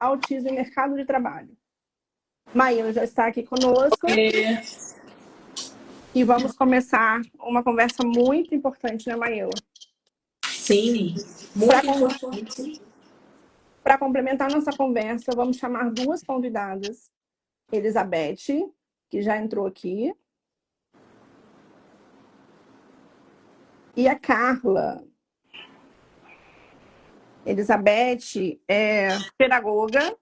autismo e mercado de trabalho. Maíla já está aqui conosco e vamos começar uma conversa muito importante, né, Maíla? Sim, muito importante. Para complementar nossa conversa, vamos chamar duas convidadas. Elizabeth, que já entrou aqui, e a Carla. Elizabeth é pedagoga.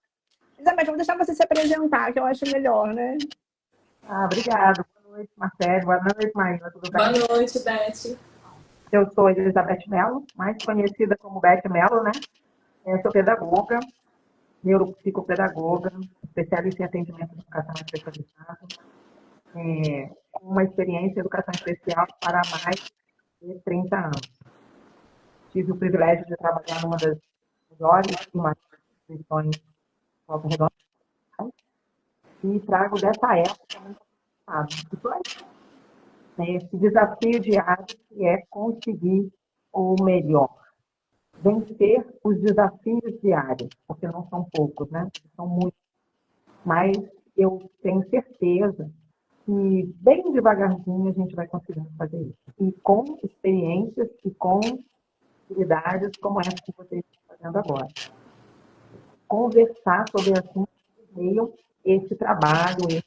Elizabeth, vou deixar você se apresentar, que eu acho melhor, né? Obrigada. Boa noite, Marcelo. Boa noite, Maíla. Tudo bem? Boa noite, Beth. Eu sou Elizabeth Mello, mais conhecida como Beth Mello, né? Eu sou pedagoga, neuropsicopedagoga, especialista em atendimento de educação especializado, com uma experiência em educação especial para mais de 30 anos. Tive o privilégio de trabalhar numa das melhores e maiores instituições de Volta Redonda e trago dessa época muito passado. Esse desafio diário que é conseguir o melhor, vencer os desafios diários, porque não são poucos, né? São muitos. Mas eu tenho certeza que bem devagarzinho a gente vai conseguindo fazer isso. E com experiências e com habilidades como essa que vocês estão fazendo agora. Conversar sobre assuntos que meiam esse trabalho,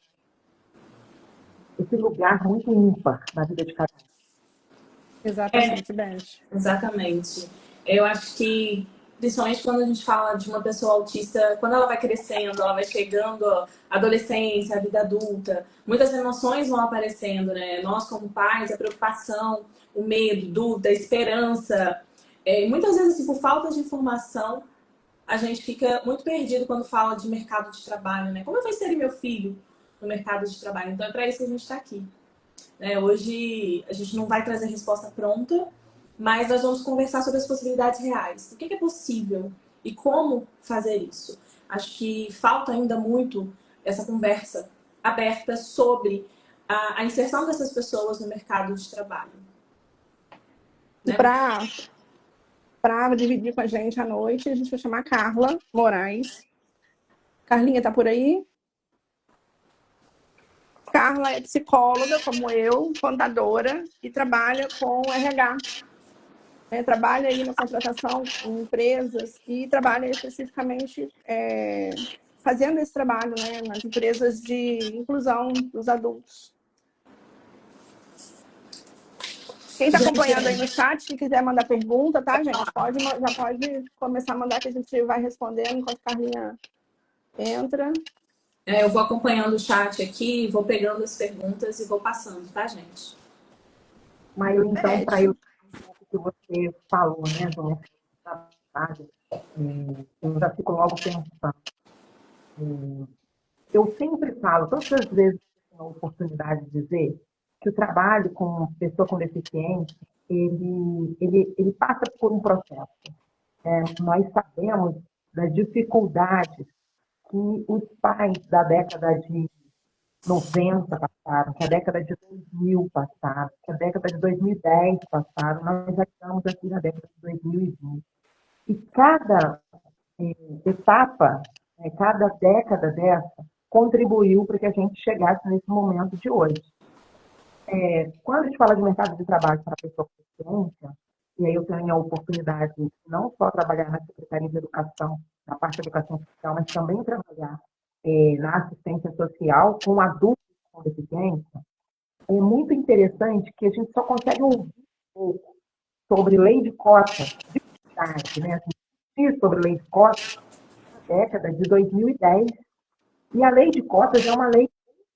esse lugar muito ímpar na vida de cada um. Exatamente, Beth. Exatamente. Eu acho que, principalmente quando a gente fala de uma pessoa autista, quando ela vai crescendo, ela vai chegando à adolescência, à vida adulta, muitas emoções vão aparecendo, né? Nós, como pais, a preocupação, o medo, dúvida, a esperança. Muitas vezes, assim, por falta de informação, a gente fica muito perdido quando fala de mercado de trabalho, né? Como eu vou inserir meu filho no mercado de trabalho? Então, é para isso que a gente está aqui. Hoje, a gente não vai trazer resposta pronta, mas nós vamos conversar sobre as possibilidades reais. O que é possível e como fazer isso? Acho que falta ainda muito essa conversa aberta sobre a inserção dessas pessoas no mercado de trabalho. Né? Para dividir com a gente à noite, a gente vai chamar a Carla Moraes. Carlinha, tá por aí? Carla é psicóloga, como eu, contadora, e trabalha com RH. Trabalha aí na contratação em empresas e trabalha especificamente fazendo esse trabalho, né, nas empresas de inclusão dos adultos. Quem está acompanhando aí no chat, se quiser mandar pergunta, tá, gente? Já pode começar a mandar que a gente vai respondendo enquanto a Carlinha entra. Eu vou acompanhando o chat aqui, vou pegando as perguntas e vou passando, tá, gente? Mas então, para eu que você falou, né, do trabalho, eu já fico logo pensando. Eu sempre falo, todas as vezes que eu tenho a oportunidade de dizer, que o trabalho com pessoa com deficiência, ele passa por um processo. Nós sabemos das dificuldades que os pais da década de 90 passaram, que a década de 2000 passaram, que a década de 2010 passaram, nós já estamos aqui na década de 2020. E cada etapa, cada década dessa, contribuiu para que a gente chegasse nesse momento de hoje. Quando a gente fala de mercado de trabalho para pessoa com deficiência, e aí eu tenho a oportunidade de não só trabalhar na Secretaria de Educação, na parte de Educação Social, mas também trabalhar na assistência social com adultos com deficiência, é muito interessante que a gente só consegue ouvir um pouco sobre lei de cotas, né? Sobre lei de cotas na década de 2010. E a lei de cotas é uma lei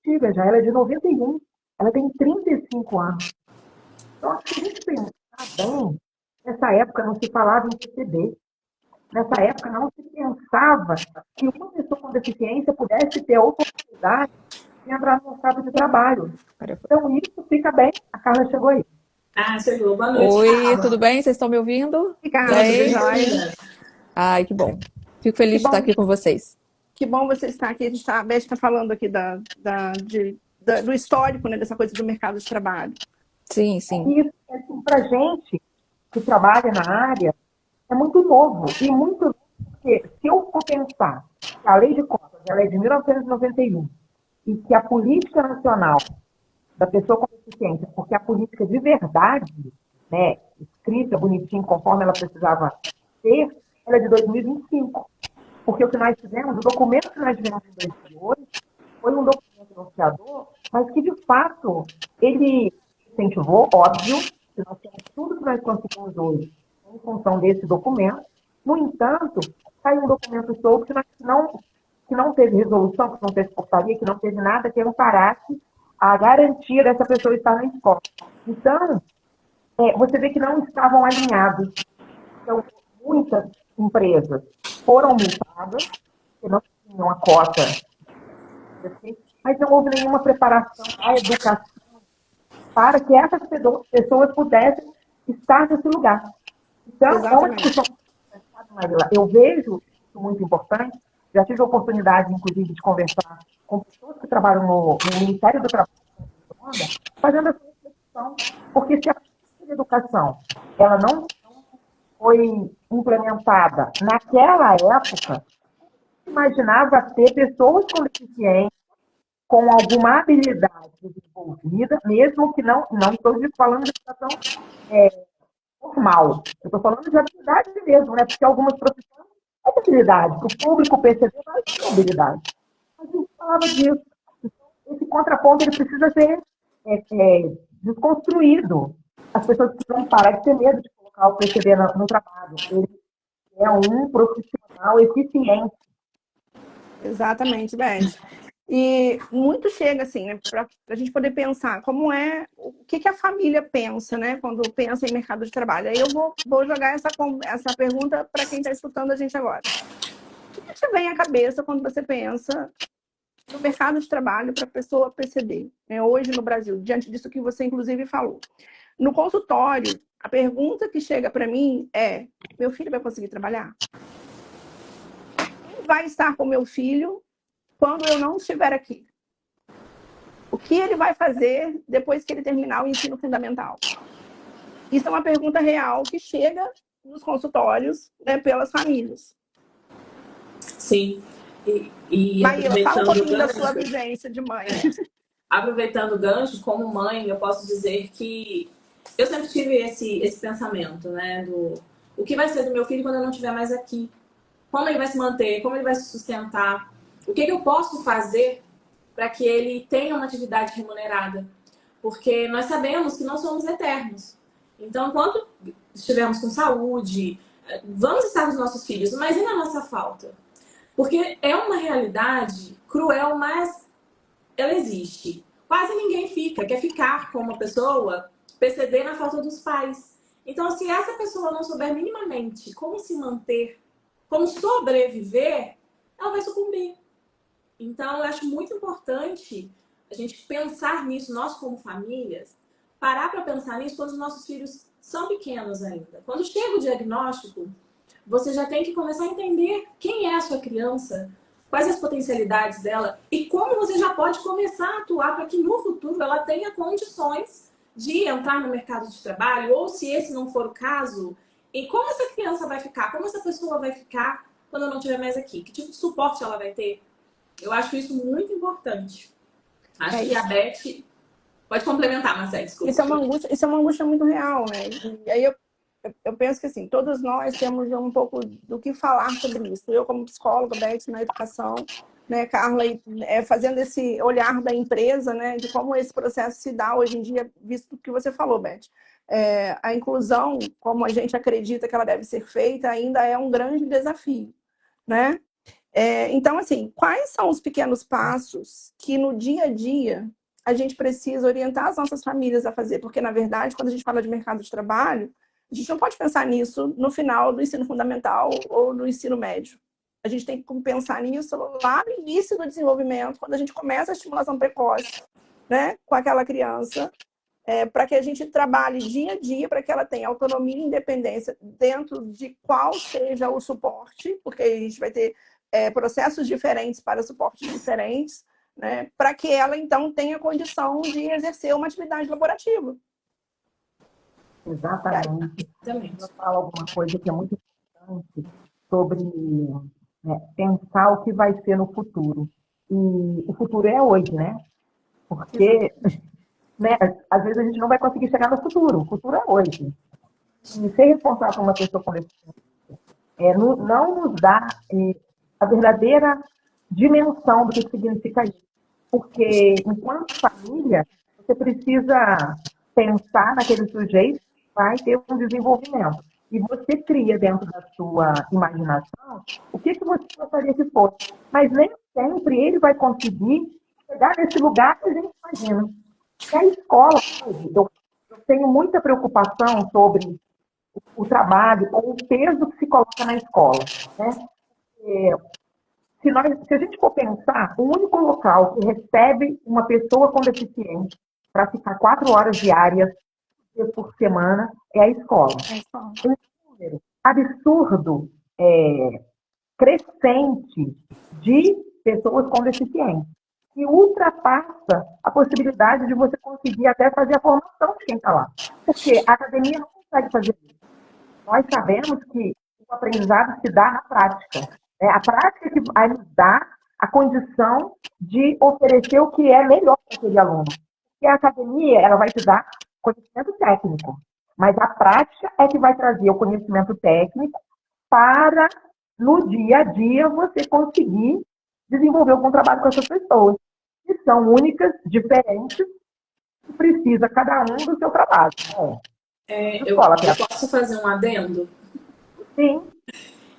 antiga já, ela é de 91, ela tem 35 anos. Então, se a gente pensar bem, nessa época não se falava em PCD, nessa época não se pensava que uma pessoa com deficiência pudesse ter a oportunidade de entrar no mercado de trabalho. Então, isso fica bem. A Carla chegou aí. Chegou. Boa noite, Oi, Carla. tudo bem? Vocês estão me ouvindo? Carla, tudo jóia? Ai, que bom. Fico feliz de estar aqui com vocês. Que bom você estar aqui. A Beth está falando aqui do histórico, né, dessa coisa do mercado de trabalho. Sim. Isso, assim, para a gente que trabalha na área, é muito novo. E muito Porque se eu for pensar que a lei de cotas ela é de 1991 e que a política nacional da pessoa com deficiência, porque a política de verdade, né, escrita bonitinho, conforme ela precisava ser, ela é de 2025. Porque o que nós fizemos, o documento que nós tivemos em 2008, foi um documento anunciador, mas que, de fato, ele incentivou, óbvio, que nós temos tudo que nós conseguimos hoje em função desse documento. No entanto, saiu um documento solto que não teve resolução, que não teve portaria, que não teve nada que amparasse a garantia dessa pessoa estar na escola. Então, você vê que não estavam alinhados. Então, muitas empresas foram multadas, que não tinham a cota, mas não houve nenhuma preparação à educação para que essas pessoas pudessem estar nesse lugar. Então, é uma discussão, eu vejo isso muito importante. Já tive a oportunidade, inclusive, de conversar com pessoas que trabalham no Ministério do Trabalho, fazendo essa reflexão, porque se a política de educação ela não foi implementada naquela época, imaginava ter pessoas com deficiência, com alguma habilidade desenvolvida, mesmo que não estou falando de educação formal, eu estou falando de habilidade mesmo, né? Porque algumas profissões é habilidade, para o público perceber, mas é habilidade. A gente falava disso. Esse contraponto ele precisa ser desconstruído. As pessoas precisam parar de ter medo de colocar o PCD no trabalho. Ele é um profissional eficiente. Exatamente, Beth. E muito chega assim, né, para a gente poder pensar como o que a família pensa, né, quando pensa em mercado de trabalho. Aí eu vou jogar essa pergunta para quem está escutando a gente agora. O que te vem à cabeça quando você pensa no mercado de trabalho para a pessoa PCD, né, hoje no Brasil, diante disso que você inclusive falou? No consultório, a pergunta que chega para mim é: meu filho vai conseguir trabalhar? Quem vai estar com meu filho quando eu não estiver aqui? O que ele vai fazer depois que ele terminar o ensino fundamental? Isso é uma pergunta real que chega nos consultórios, né, pelas famílias. Sim. Maíla, fala um pouquinho da sua vivência de mãe. Aproveitando o gancho, como mãe, eu posso dizer que eu sempre tive esse pensamento, né? O que vai ser do meu filho quando eu não estiver mais aqui? Como ele vai se manter? Como ele vai se sustentar? O que eu posso fazer para que ele tenha uma atividade remunerada? Porque nós sabemos que não somos eternos. Então, enquanto estivermos com saúde, vamos estar com os nossos filhos, mas e na nossa falta? Porque é uma realidade cruel, mas ela existe. Quase ninguém quer ficar com uma pessoa PCD na falta dos pais. Então, se essa pessoa não souber minimamente como se manter, como sobreviver, ela vai sucumbir. Então, eu acho muito importante a gente pensar nisso, nós como famílias, parar para pensar nisso quando os nossos filhos são pequenos ainda. Quando chega o diagnóstico, você já tem que começar a entender quem é a sua criança, quais as potencialidades dela e como você já pode começar a atuar para que no futuro ela tenha condições de entrar no mercado de trabalho, ou se esse não for o caso, e como essa criança vai ficar, como essa pessoa vai ficar quando eu não estiver mais aqui, que tipo de suporte ela vai ter. Eu acho isso muito importante. Acho que a Beth pode complementar, Marcelo, desculpa. Isso é uma angústia muito real, né? E aí eu penso que assim, todos nós temos um pouco do que falar sobre isso. Eu como psicóloga, Beth na educação, né, Carla fazendo esse olhar da empresa, né, de como esse processo se dá hoje em dia, visto o que você falou, Beth. A inclusão, como a gente acredita que ela deve ser feita, ainda é um grande desafio, né? Então, assim, quais são os pequenos passos que no dia a dia a gente precisa orientar as nossas famílias a fazer? Porque, na verdade, quando a gente fala de mercado de trabalho, a gente não pode pensar nisso no final do ensino fundamental ou no ensino médio. A gente tem que pensar nisso lá no início do desenvolvimento, quando a gente começa a estimulação precoce, né, com aquela criança, para que a gente trabalhe dia a dia, para que ela tenha autonomia e independência dentro de qual seja o suporte, porque a gente vai ter processos diferentes para suportes diferentes, né, para que ela, então, tenha condição de exercer uma atividade laborativa. Exatamente. Eu falo alguma coisa que é muito importante. sobre pensar o que vai ser no futuro. E o futuro é hoje, né? Porque, né, às vezes a gente não vai conseguir chegar no futuro. O futuro é hoje. E ser responsável por uma pessoa com deficiência não nos dá a verdadeira dimensão do que significa isso. Porque, enquanto família, você precisa pensar naquele sujeito que vai ter um desenvolvimento. E você cria dentro da sua imaginação o que você gostaria que fosse. Mas nem sempre ele vai conseguir chegar nesse lugar que a gente imagina. E a escola, eu tenho muita preocupação sobre o trabalho ou o peso que se coloca na escola. Né? Se a gente for pensar, o único local que recebe uma pessoa com deficiência para ficar 4 horas diárias por semana é a escola. Um número absurdo, crescente de pessoas com deficiência, que ultrapassa a possibilidade de você conseguir até fazer a formação de quem está lá. Porque a academia não consegue fazer isso. Nós sabemos que o aprendizado se dá na prática. É a prática que vai nos dar a condição de oferecer o que é melhor para aquele aluno. Porque a academia ela vai te dar conhecimento técnico, mas a prática é que vai trazer o conhecimento técnico para, no dia a dia, você conseguir desenvolver algum trabalho com essas pessoas, que são únicas, diferentes, e precisa cada um do seu trabalho. Eu posso fazer um adendo? Sim.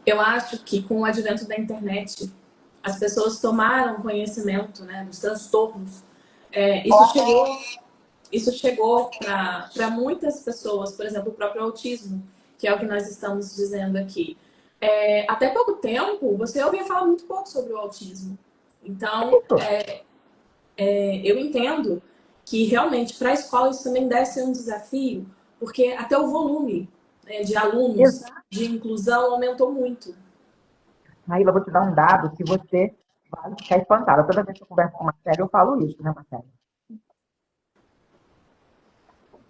Eu acho que com o advento da internet, as pessoas tomaram conhecimento, né, dos transtornos. Isso chegou para muitas pessoas, por exemplo, o próprio autismo, que é o que nós estamos dizendo aqui. Até pouco tempo, você ouvia falar muito pouco sobre o autismo. Então, eu entendo que realmente para a escola isso também deve ser um desafio, porque até o volume de alunos de inclusão aumentou muito. Aí eu vou te dar um dado que você vai ficar espantada. Toda vez que eu converso com a Marcela, eu falo isso, né, Marcela?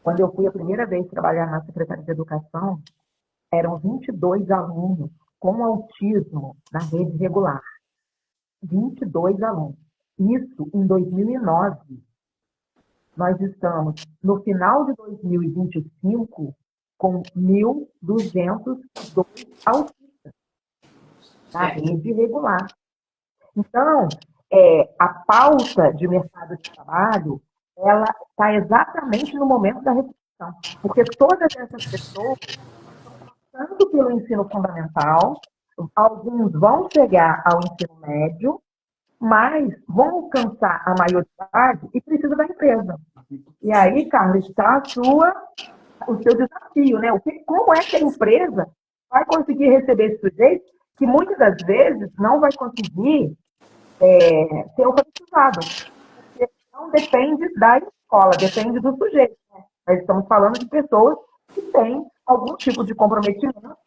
Quando eu fui a primeira vez trabalhar na Secretaria de Educação, eram 22 alunos com autismo na rede regular. 22 alunos. Isso em 2009. Nós estamos no final de 2025 com 1.202 autistas na rede regular. Então, a pauta de mercado de trabalho, ela está exatamente no momento da reflexão, porque todas essas pessoas estão passando pelo ensino fundamental, alguns vão chegar ao ensino médio, mas vão alcançar a maioridade e precisa da empresa. E aí, Carlos, está o seu desafio, né? Como é que a empresa vai conseguir receber esse sujeito que muitas das vezes não vai conseguir ser alfabetizado? Porque não depende da escola, depende do sujeito. Né? Nós estamos falando de pessoas que têm algum tipo de comprometimento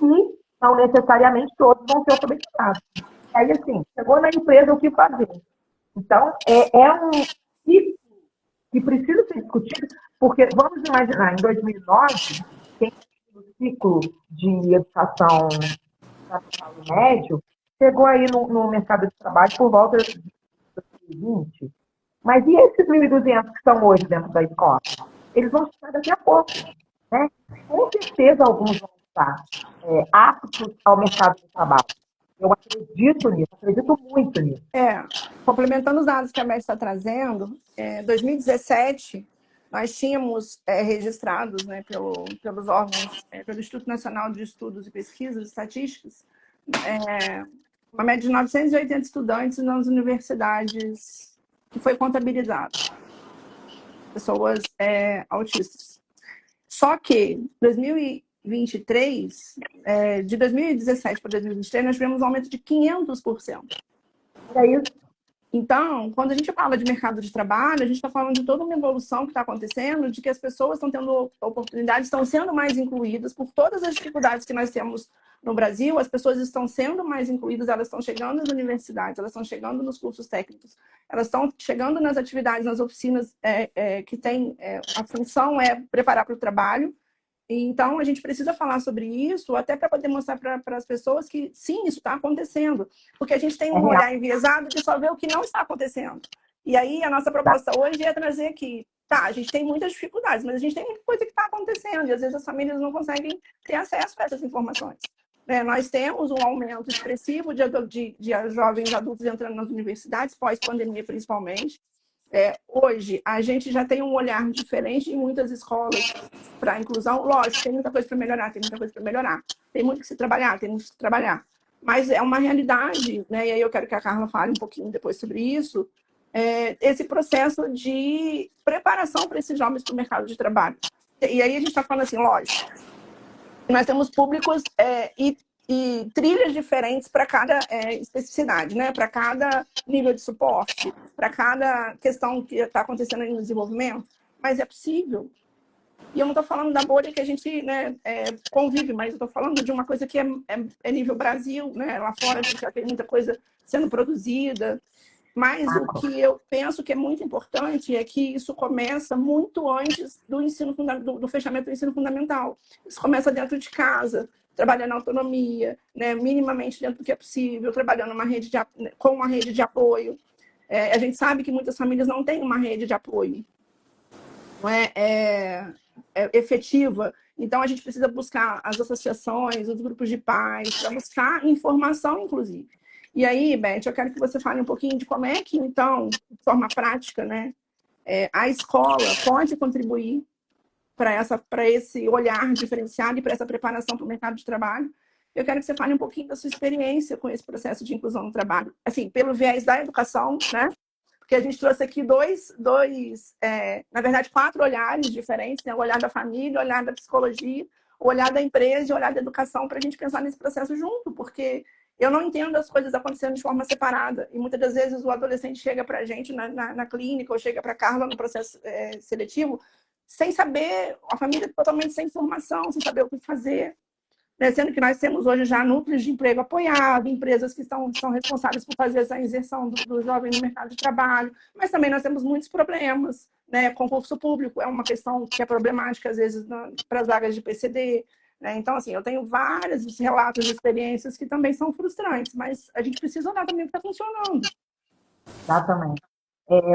e não necessariamente todos vão ser alfabetizados. Aí, assim, chegou na empresa o que fazer. Então, é um ciclo que precisa ser discutido, porque, vamos imaginar, em 2009, quem tinha o ciclo de educação nacional e médio, chegou aí no mercado de trabalho por volta de 2020. Mas e esses 1.200 que estão hoje dentro da escola? Eles vão chegar daqui a pouco. Né? Com certeza, alguns vão estar aptos ao mercado de trabalho. Eu acredito nisso, acredito muito nisso. Complementando os dados que a Beth está trazendo, em 2017, nós tínhamos registrados, né, pelos órgãos, pelo Instituto Nacional de Estudos e Pesquisas Estatísticas, uma média de 980 estudantes nas universidades que foi contabilizado, pessoas autistas. Só que, 2023, de 2017 para 2023, nós tivemos um aumento de 500%. É isso. Então, quando a gente fala de mercado de trabalho, a gente está falando de toda uma evolução que está acontecendo, de que as pessoas estão tendo oportunidades, estão sendo mais incluídas por todas as dificuldades que nós temos no Brasil. As pessoas estão sendo mais incluídas, elas estão chegando nas universidades, elas estão chegando nos cursos técnicos, elas estão chegando nas atividades, nas oficinas que tem a função é preparar para o trabalho. Então, a gente precisa falar sobre isso, até para poder mostrar para as pessoas que, sim, isso está acontecendo. Porque a gente tem um olhar enviesado de só ver o que não está acontecendo. E aí, a nossa proposta hoje é trazer aqui, tá, a gente tem muitas dificuldades, mas a gente tem muita coisa que está acontecendo, e às vezes as famílias não conseguem ter acesso a essas informações. Nós temos um aumento expressivo de jovens adultos entrando nas universidades, pós-pandemia principalmente. Hoje, a gente já tem um olhar diferente em muitas escolas para a inclusão. Lógico, tem muita coisa para melhorar, tem muita coisa para melhorar. Tem muito que se trabalhar, tem muito que se trabalhar. Mas é uma realidade, né? E aí eu quero que a Carla fale um pouquinho depois sobre isso, esse processo de preparação para esses jovens para o mercado de trabalho. E aí a gente está falando assim, lógico, nós temos públicos e trilhas diferentes para cada especificidade, né? Para cada nível de suporte, para cada questão que está acontecendo aí no desenvolvimento. Mas é possível. E eu não estou falando da bolha que a gente, né, convive, mas eu estou falando de uma coisa que é nível Brasil, né? Lá fora a gente já tem muita coisa sendo produzida. Mas o que eu penso que é muito importante é que isso começa muito antes do fechamento do ensino fundamental. Isso começa dentro de casa, trabalhando na autonomia, né, minimamente dentro do que é possível, trabalhando com uma rede de apoio. A gente sabe que muitas famílias não têm uma rede de apoio, não efetiva. Então, a gente precisa buscar as associações, os grupos de pais, para buscar informação, inclusive. E aí, Beth, eu quero que você fale um pouquinho de como é que, então, de forma prática, né, a escola pode contribuir para esse olhar diferenciado e para essa preparação para o mercado de trabalho. Eu quero que você fale um pouquinho da sua experiência com esse processo de inclusão no trabalho, assim, pelo viés da educação, né? Porque a gente trouxe aqui na verdade, 4 olhares diferentes, né? O olhar da família, o olhar da psicologia, o olhar da empresa e o olhar da educação, para a gente pensar nesse processo junto, porque eu não entendo as coisas acontecendo de forma separada. E muitas das vezes o adolescente chega para a gente na clínica ou chega para a Carla no processo seletivo sem saber, a família totalmente sem informação, sem saber o que fazer. Né? Sendo que nós temos hoje já núcleos de emprego apoiado, empresas que são responsáveis por fazer essa inserção do jovem no mercado de trabalho, mas também nós temos muitos problemas. Né? Concurso público é uma questão que é problemática, às vezes, para as vagas de PCD. Né? Então, assim, eu tenho vários relatos de experiências que também são frustrantes, mas a gente precisa olhar também o que está funcionando. Exatamente.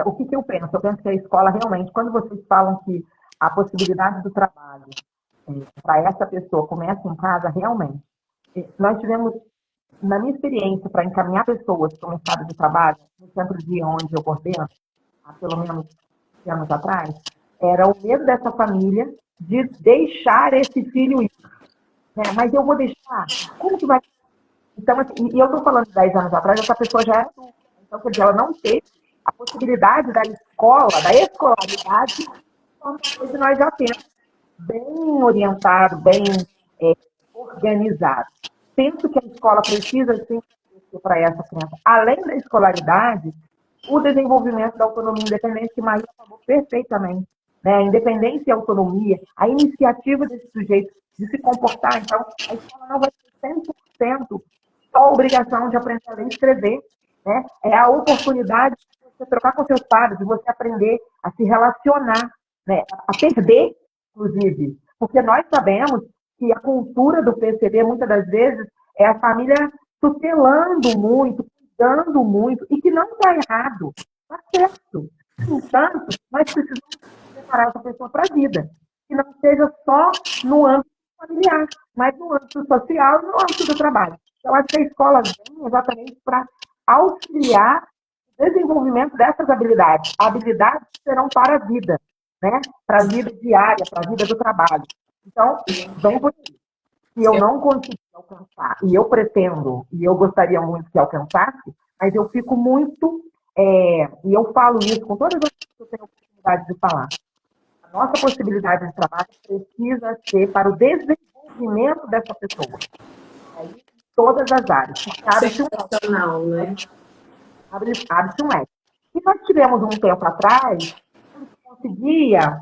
O que eu penso? Eu penso que a escola realmente, quando vocês falam que a possibilidade do trabalho para essa pessoa começa em casa, realmente. Nós tivemos, na minha experiência, para encaminhar pessoas para o mercado de trabalho, no centro de onde eu coordeno, há pelo menos anos atrás, era o medo dessa família de deixar esse filho ir. Né? Mas eu vou deixar? Como que vai? Então, assim, e eu estou falando de 10 anos atrás, essa pessoa já era adulta. Então, quer dizer, ela não teve a possibilidade da escola, da escolaridade, como hoje nós já temos, bem orientado, bem organizado. Penso que a escola precisa sim para essa criança, além da escolaridade, o desenvolvimento da autonomia e independência, que Maria falou perfeitamente. Né? A independência e a autonomia, a iniciativa desse sujeito de se comportar. Então, a escola não vai ter 100% só a obrigação de aprender a ler e escrever. Né? É a oportunidade de você trocar com seus pares, de você aprender a se relacionar, né? A perder, inclusive. Porque nós sabemos que a cultura do PCD, muitas das vezes, é a família tutelando muito, cuidando muito, e que não está errado, está certo. No entanto, nós precisamos preparar essa pessoa para a vida, que não seja só no âmbito familiar, mas no âmbito social e no âmbito do trabalho. Eu acho que a escola vem exatamente para auxiliar o desenvolvimento dessas habilidades. Habilidades que serão para a vida, né? Para a vida diária, para a vida do trabalho. Então, vem por isso. Se eu não conseguir alcançar, e eu pretendo, e eu gostaria muito que alcançasse, mas eu fico muito, e eu falo isso com todas as pessoas que eu tenho oportunidade de falar, a nossa possibilidade de trabalho precisa ser para o desenvolvimento dessa pessoa. Aí, todas as áreas. Sensacional, né? Abre-se um leque. E nós tivemos um tempo atrás, conseguia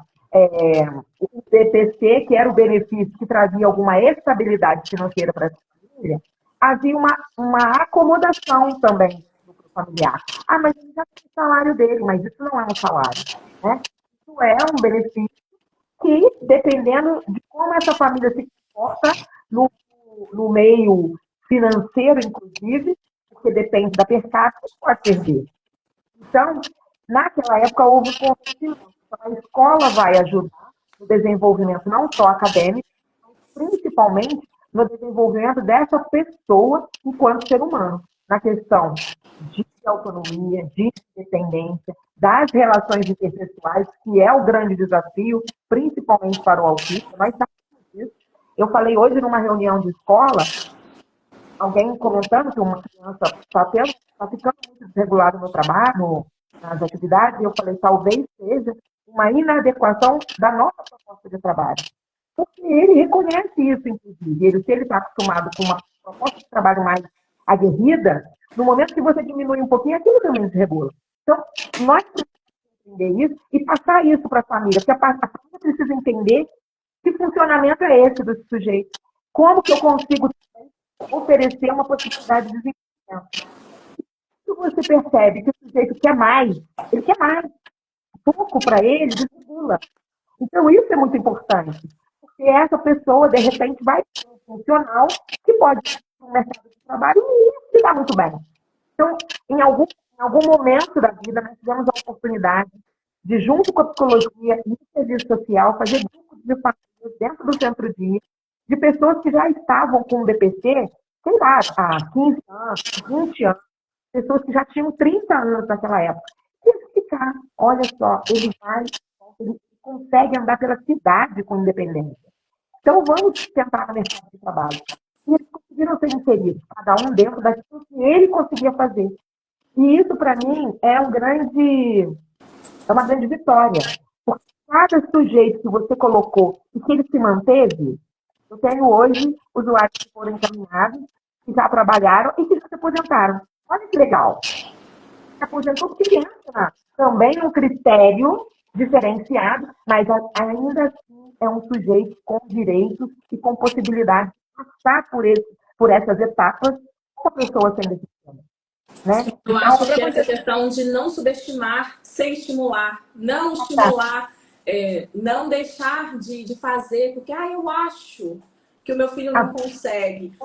o BPC, que era o benefício que trazia alguma estabilidade financeira para essa família, havia uma acomodação também do familiar. Ah, mas ele já tem o salário dele, mas isso não é um salário. Né? Isso é um benefício que, dependendo de como essa família se comporta no meio financeiro, inclusive, porque depende da per capita, pode perder. Então, naquela época, houve um conhecimento. Então, a escola vai ajudar no desenvolvimento não só acadêmico, mas principalmente no desenvolvimento dessa pessoa enquanto ser humano, na questão de autonomia, de independência, das relações interpessoais, que é o grande desafio, principalmente para o autista. Nós sabemos disso. Eu falei hoje numa reunião de escola, alguém comentando que uma criança está ficando muito desregulada no trabalho, nas atividades, e eu falei, talvez seja uma inadequação da nossa proposta de trabalho. Porque ele reconhece isso, inclusive. Se ele está acostumado com uma proposta de trabalho mais aguerrida, no momento que você diminui um pouquinho, aquilo também desregula. Então, nós precisamos entender isso e passar isso para a família, porque a família precisa entender que funcionamento é esse do sujeito. Como que eu consigo oferecer uma possibilidade de desenvolvimento? Se você percebe que o sujeito quer mais, ele quer mais. Pouco para ele desregula. Então, isso é muito importante. Porque essa pessoa, de repente, vai ser um funcional que pode ir no mercado de trabalho e se dá muito bem. Então, em algum momento da vida, nós tivemos a oportunidade de, junto com a psicologia e o serviço social, fazer grupos de famílias dentro do centro-dia, de pessoas que já estavam com o DPC, sei lá, há 15 anos, 20 anos, pessoas que já tinham 30 anos naquela época. E explicar, olha só, ele consegue andar pela cidade com independência. Então, vamos tentar no mercado de trabalho. E eles conseguiram ser inseridos, cada um dentro daquilo que ele conseguia fazer. E isso, para mim, é uma grande vitória. Porque cada sujeito que você colocou e que ele se manteve, eu tenho hoje usuários que foram encaminhados, que já trabalharam e que já se aposentaram. Olha que legal. Se aposentou porque entra também um critério diferenciado, mas ainda assim é um sujeito com direitos e com possibilidade de passar por essas etapas com a pessoa sem deficiência. Né? Eu acho que essa questão de não subestimar, sem estimular, não estimular, não deixar de fazer, porque eu acho que o meu filho não consegue,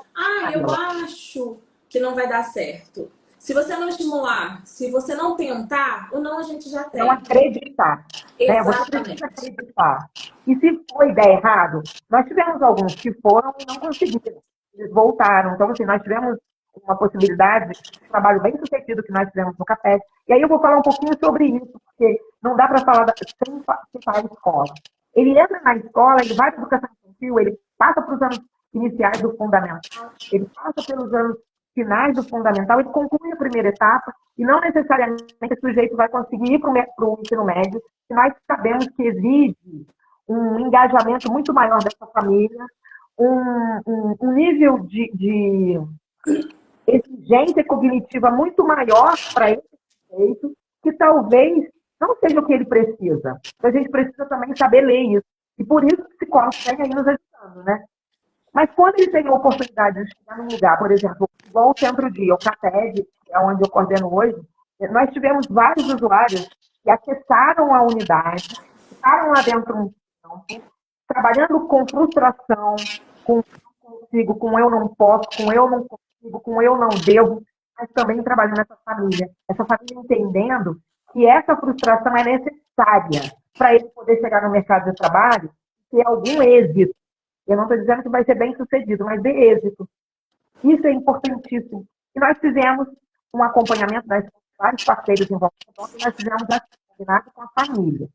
eu acho que não vai dar certo. Se você não estimular, se você não tentar, o não a gente já tem. Não acreditar. Né? Você precisa acreditar. E se foi der errado, nós tivemos alguns que foram e não conseguiram. Eles voltaram. Então, assim, nós tivemos uma possibilidade de trabalho bem sucedido que nós fizemos no CAPES. E aí eu vou falar um pouquinho sobre isso, porque não dá para falar sem citar a escola. Ele entra na escola, ele vai para a educação infantil, ele passa para os anos iniciais do fundamental, ele passa pelos anos finais do fundamental, ele conclui a primeira etapa e não necessariamente o sujeito vai conseguir ir para o ensino médio, e nós sabemos que exige um engajamento muito maior dessa família, um nível de exigência cognitiva muito maior para esse sujeito, que talvez não seja o que ele precisa. Então, a gente precisa também saber ler isso. E por isso o psicólogo vem aí nos ajudando, né? Mas quando ele tem a oportunidade de chegar num lugar, por exemplo, igual o Centro-Dia, o CAPED, que é onde eu coordeno hoje, nós tivemos vários usuários que acessaram a unidade, ficaram lá dentro um tempo, trabalhando com frustração, com consigo, com eu não posso, com eu não consigo, com eu não devo, mas também trabalhando nessa família. Essa família entendendo que essa frustração é necessária para ele poder chegar no mercado de trabalho e ter algum êxito. Eu não estou dizendo que vai ser bem sucedido, mas de êxito. Isso é importantíssimo. E nós fizemos um acompanhamento, nós temos vários parceiros em volta, e nós fizemos a combinado com a família.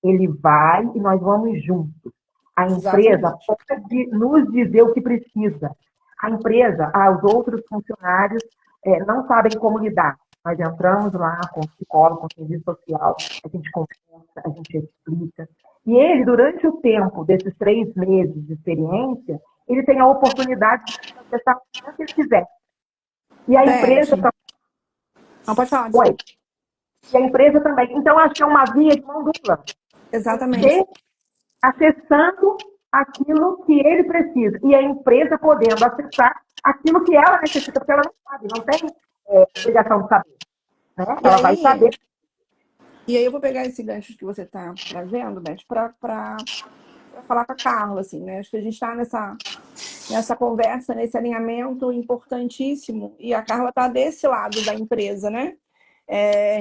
Ele vai e nós vamos juntos. A empresa pode nos dizer o que precisa. A empresa, os outros funcionários não sabem como lidar. Nós entramos lá com o psicólogo, com o serviço social, a gente conversa, a gente explica. E ele, durante o tempo desses 3 meses de experiência, ele tem a oportunidade de acessar o que ele quiser. E a empresa também. Não, pode falar. Oi. E a empresa também. Então, acho que é uma via de mão dupla. Exatamente. Acessando aquilo que ele precisa. E a empresa podendo acessar aquilo que ela necessita, porque ela não sabe, não tem obrigação de saber. Né? Ela vai saber. E aí eu vou pegar esse gancho que você está trazendo, Beth, para para falar com a Carla, assim, né? Acho que a gente está nessa conversa, nesse alinhamento importantíssimo, e a Carla está desse lado da empresa, né?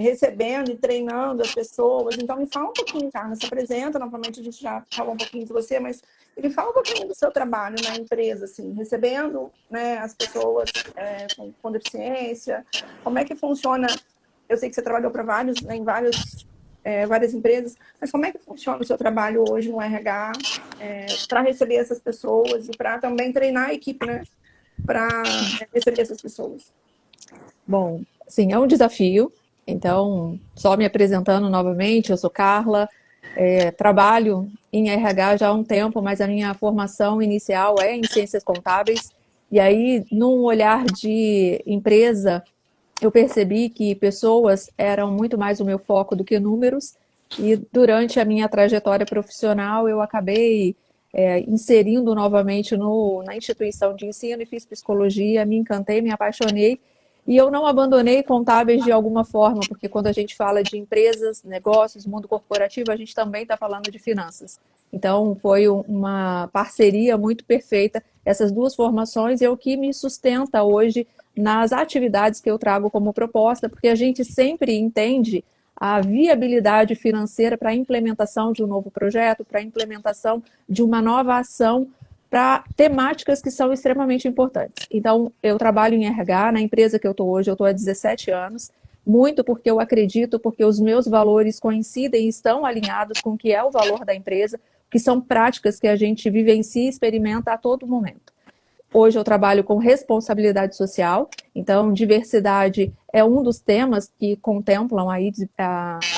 Recebendo e treinando as pessoas. Então, me fala um pouquinho, Carla, se apresenta. Novamente, a gente já falou um pouquinho de você, mas me fala um pouquinho do seu trabalho na empresa, assim, recebendo, né, as pessoas com deficiência. Como é que funciona? Eu sei que você trabalhou para vários, né, em várias empresas, mas como é que funciona o seu trabalho hoje no RH para receber essas pessoas e para também treinar a equipe, né, para receber essas pessoas? Bom, sim, é um desafio. Então, só me apresentando novamente, eu sou Carla, trabalho em RH já há um tempo, mas a minha formação inicial é em ciências contábeis. E aí, num olhar de empresa, eu percebi que pessoas eram muito mais o meu foco do que números. E durante a minha trajetória profissional, eu acabei inserindo novamente na instituição de ensino e fiz psicologia, me encantei, me apaixonei. E eu não abandonei contábeis de alguma forma, porque quando a gente fala de empresas, negócios, mundo corporativo, a gente também está falando de finanças. Então, foi uma parceria muito perfeita, essas duas formações, é o que me sustenta hoje nas atividades que eu trago como proposta, porque a gente sempre entende a viabilidade financeira para a implementação de um novo projeto, para a implementação de uma nova ação, para temáticas que são extremamente importantes. Então, eu trabalho em RH, na empresa que eu estou hoje, eu estou há 17 anos, muito porque eu acredito, porque os meus valores coincidem e estão alinhados com o que é o valor da empresa, que são práticas que a gente vivencia e experimenta a todo momento. Hoje eu trabalho com responsabilidade social, então diversidade é um dos temas que contemplam aí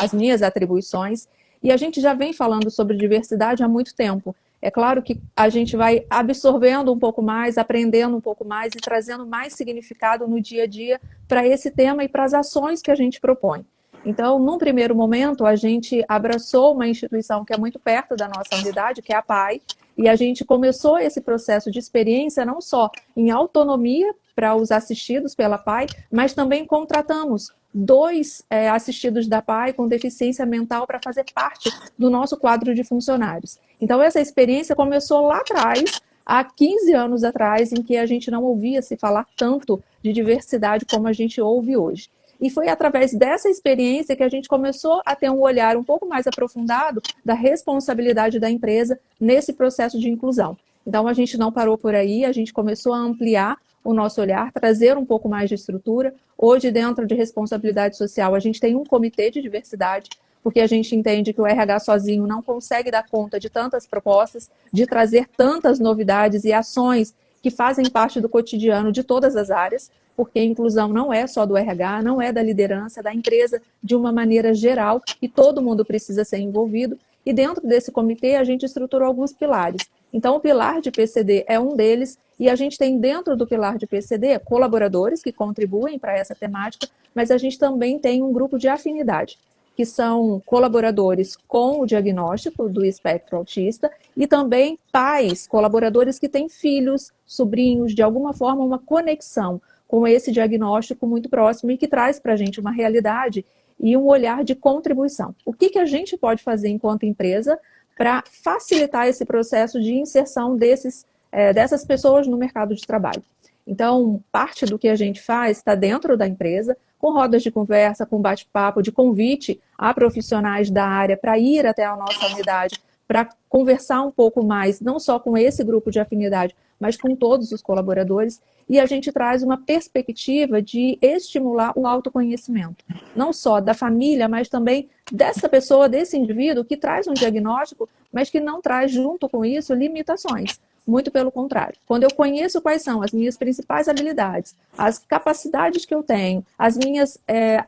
as minhas atribuições, e a gente já vem falando sobre diversidade há muito tempo. É claro que a gente vai absorvendo um pouco mais, aprendendo um pouco mais e trazendo mais significado no dia a dia para esse tema e para as ações que a gente propõe. Então, num primeiro momento, a gente abraçou uma instituição que é muito perto da nossa unidade, que é a PAI, e a gente começou esse processo de experiência não só em autonomia para os assistidos pela PAI, mas também contratamos 2 assistidos da PAI com deficiência mental para fazer parte do nosso quadro de funcionários. Então, essa experiência começou lá atrás, há 15 anos atrás, em que a gente não ouvia se falar tanto de diversidade como a gente ouve hoje. E foi através dessa experiência que a gente começou a ter um olhar um pouco mais aprofundado da responsabilidade da empresa nesse processo de inclusão. Então, a gente não parou por aí, a gente começou a ampliar o nosso olhar, trazer um pouco mais de estrutura. Hoje, dentro de responsabilidade social, a gente tem um comitê de diversidade, porque a gente entende que o RH sozinho não consegue dar conta de tantas propostas, de trazer tantas novidades e ações que fazem parte do cotidiano de todas as áreas, porque a inclusão não é só do RH, não é da liderança, da empresa de uma maneira geral, e todo mundo precisa ser envolvido. E dentro desse comitê a gente estruturou alguns pilares. Então o pilar de PCD é um deles, e a gente tem dentro do pilar de PCD colaboradores que contribuem para essa temática, mas a gente também tem um grupo de afinidade, que são colaboradores com o diagnóstico do espectro autista e também pais, colaboradores que têm filhos, sobrinhos, de alguma forma uma conexão com esse diagnóstico muito próximo e que traz para a gente uma realidade e um olhar de contribuição. O que a gente pode fazer enquanto empresa para facilitar esse processo de inserção dessas pessoas no mercado de trabalho? Então, parte do que a gente faz está dentro da empresa, com rodas de conversa, com bate-papo, de convite a profissionais da área para ir até a nossa unidade, para conversar um pouco mais, não só com esse grupo de afinidade, mas com todos os colaboradores, e a gente traz uma perspectiva de estimular o autoconhecimento, não só da família, mas também dessa pessoa, desse indivíduo que traz um diagnóstico, mas que não traz junto com isso limitações. Muito pelo contrário. Quando eu conheço quais são as minhas principais habilidades, as capacidades que eu tenho, as minhas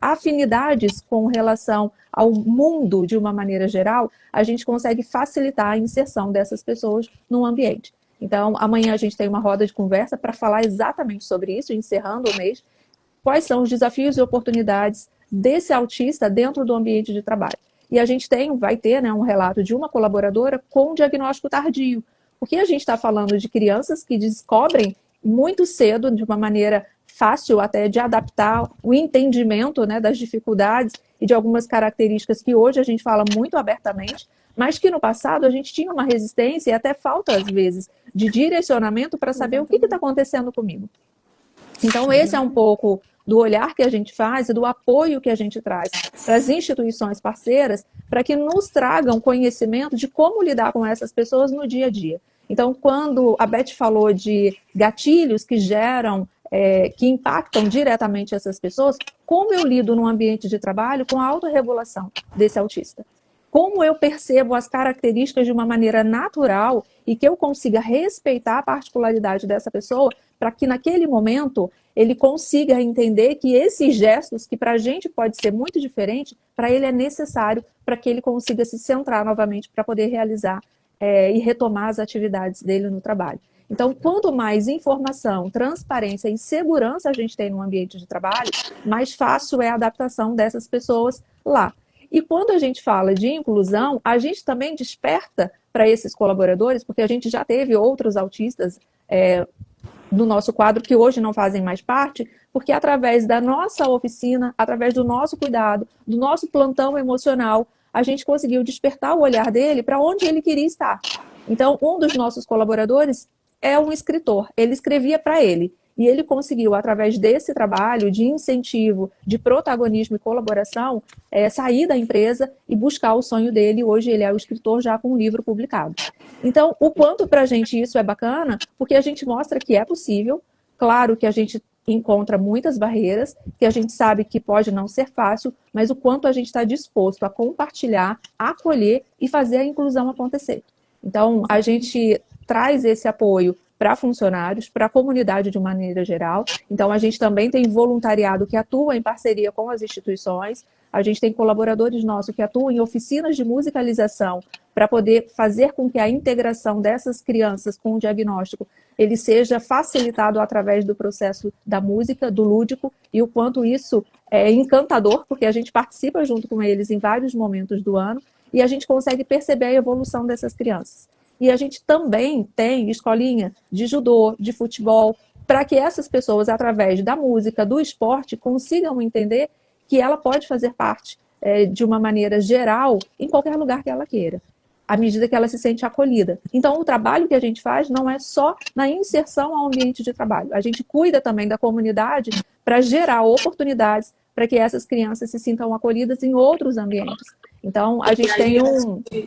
afinidades com relação ao mundo de uma maneira geral, a gente consegue facilitar a inserção dessas pessoas no ambiente. Então, amanhã a gente tem uma roda de conversa para falar exatamente sobre isso, encerrando o mês, quais são os desafios e oportunidades desse autista dentro do ambiente de trabalho. E a gente vai ter um relato de uma colaboradora com diagnóstico tardio, porque a gente está falando de crianças que descobrem muito cedo, de uma maneira fácil até de adaptar o entendimento das dificuldades e de algumas características que hoje a gente fala muito abertamente, mas que no passado a gente tinha uma resistência e até falta, às vezes, de direcionamento para saber o que está acontecendo comigo. Então, esse é um pouco do olhar que a gente faz e do apoio que a gente traz para as instituições parceiras, para que nos tragam conhecimento de como lidar com essas pessoas no dia a dia. Então, quando a Beth falou de gatilhos que geram, que impactam diretamente essas pessoas, como eu lido num ambiente de trabalho com a autorregulação desse autista? Como eu percebo as características de uma maneira natural e que eu consiga respeitar a particularidade dessa pessoa para que naquele momento ele consiga entender que esses gestos, que para a gente pode ser muito diferente, para ele é necessário para que ele consiga se centrar novamente para poder realizar e retomar as atividades dele no trabalho. Então, quanto mais informação, transparência e segurança a gente tem no ambiente de trabalho, mais fácil é a adaptação dessas pessoas lá. E quando a gente fala de inclusão, a gente também desperta para esses colaboradores, porque a gente já teve outros autistas no nosso quadro que hoje não fazem mais parte, porque através da nossa oficina, através do nosso cuidado, do nosso plantão emocional, a gente conseguiu despertar o olhar dele para onde ele queria estar. Então, um dos nossos colaboradores é um escritor, ele escrevia para ele. E ele conseguiu, através desse trabalho de incentivo, de protagonismo e colaboração, sair da empresa e buscar o sonho dele. Hoje ele é o escritor já com um livro publicado. Então, o quanto para a gente isso é bacana, porque a gente mostra que é possível. Claro que a gente encontra muitas barreiras, que a gente sabe que pode não ser fácil, mas o quanto a gente está disposto a compartilhar, a acolher e fazer a inclusão acontecer. Então, a gente traz esse apoio para funcionários, para a comunidade de maneira geral. Então, a gente também tem voluntariado que atua em parceria com as instituições. A gente tem colaboradores nossos que atuam em oficinas de musicalização para poder fazer com que a integração dessas crianças com o diagnóstico ele seja facilitado através do processo da música, do lúdico, e o quanto isso é encantador, porque a gente participa junto com eles em vários momentos do ano e a gente consegue perceber a evolução dessas crianças. E a gente também tem escolinha de judô, de futebol, para que essas pessoas, através da música, do esporte, consigam entender que ela pode fazer parte de uma maneira geral em qualquer lugar que ela queira, à medida que ela se sente acolhida. Então, o trabalho que a gente faz não é só na inserção ao ambiente de trabalho. A gente cuida também da comunidade para gerar oportunidades para que essas crianças se sintam acolhidas em outros ambientes. Então, a gente tem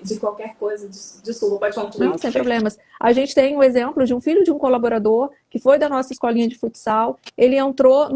de qualquer coisa, desculpa, pode concluir. Não, sem problemas. A gente tem um exemplo de um filho de um colaborador que foi da nossa escolinha de futsal. Ele entrou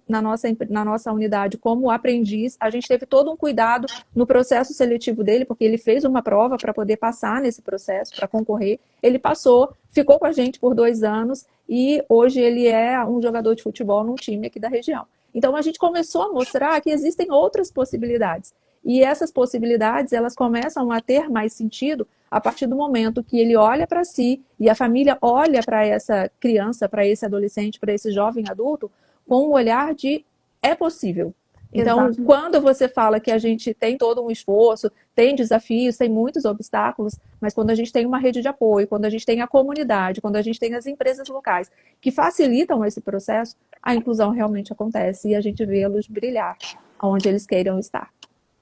na nossa unidade como aprendiz. A gente teve todo um cuidado no processo seletivo dele, porque ele fez uma prova para poder passar nesse processo, para concorrer. Ele passou, ficou com a gente por 2 anos e hoje ele é um jogador de futebol num time aqui da região. Então, a gente começou a mostrar que existem outras possibilidades. E essas possibilidades, elas começam a ter mais sentido a partir do momento que ele olha para si e a família olha para essa criança, para esse adolescente, para esse jovem adulto, com um olhar de é possível. Então, exatamente, quando você fala que a gente tem todo um esforço, tem desafios, tem muitos obstáculos, mas quando a gente tem uma rede de apoio, quando a gente tem a comunidade, quando a gente tem as empresas locais que facilitam esse processo, a inclusão realmente acontece e a gente vê-los brilhar onde eles queiram estar.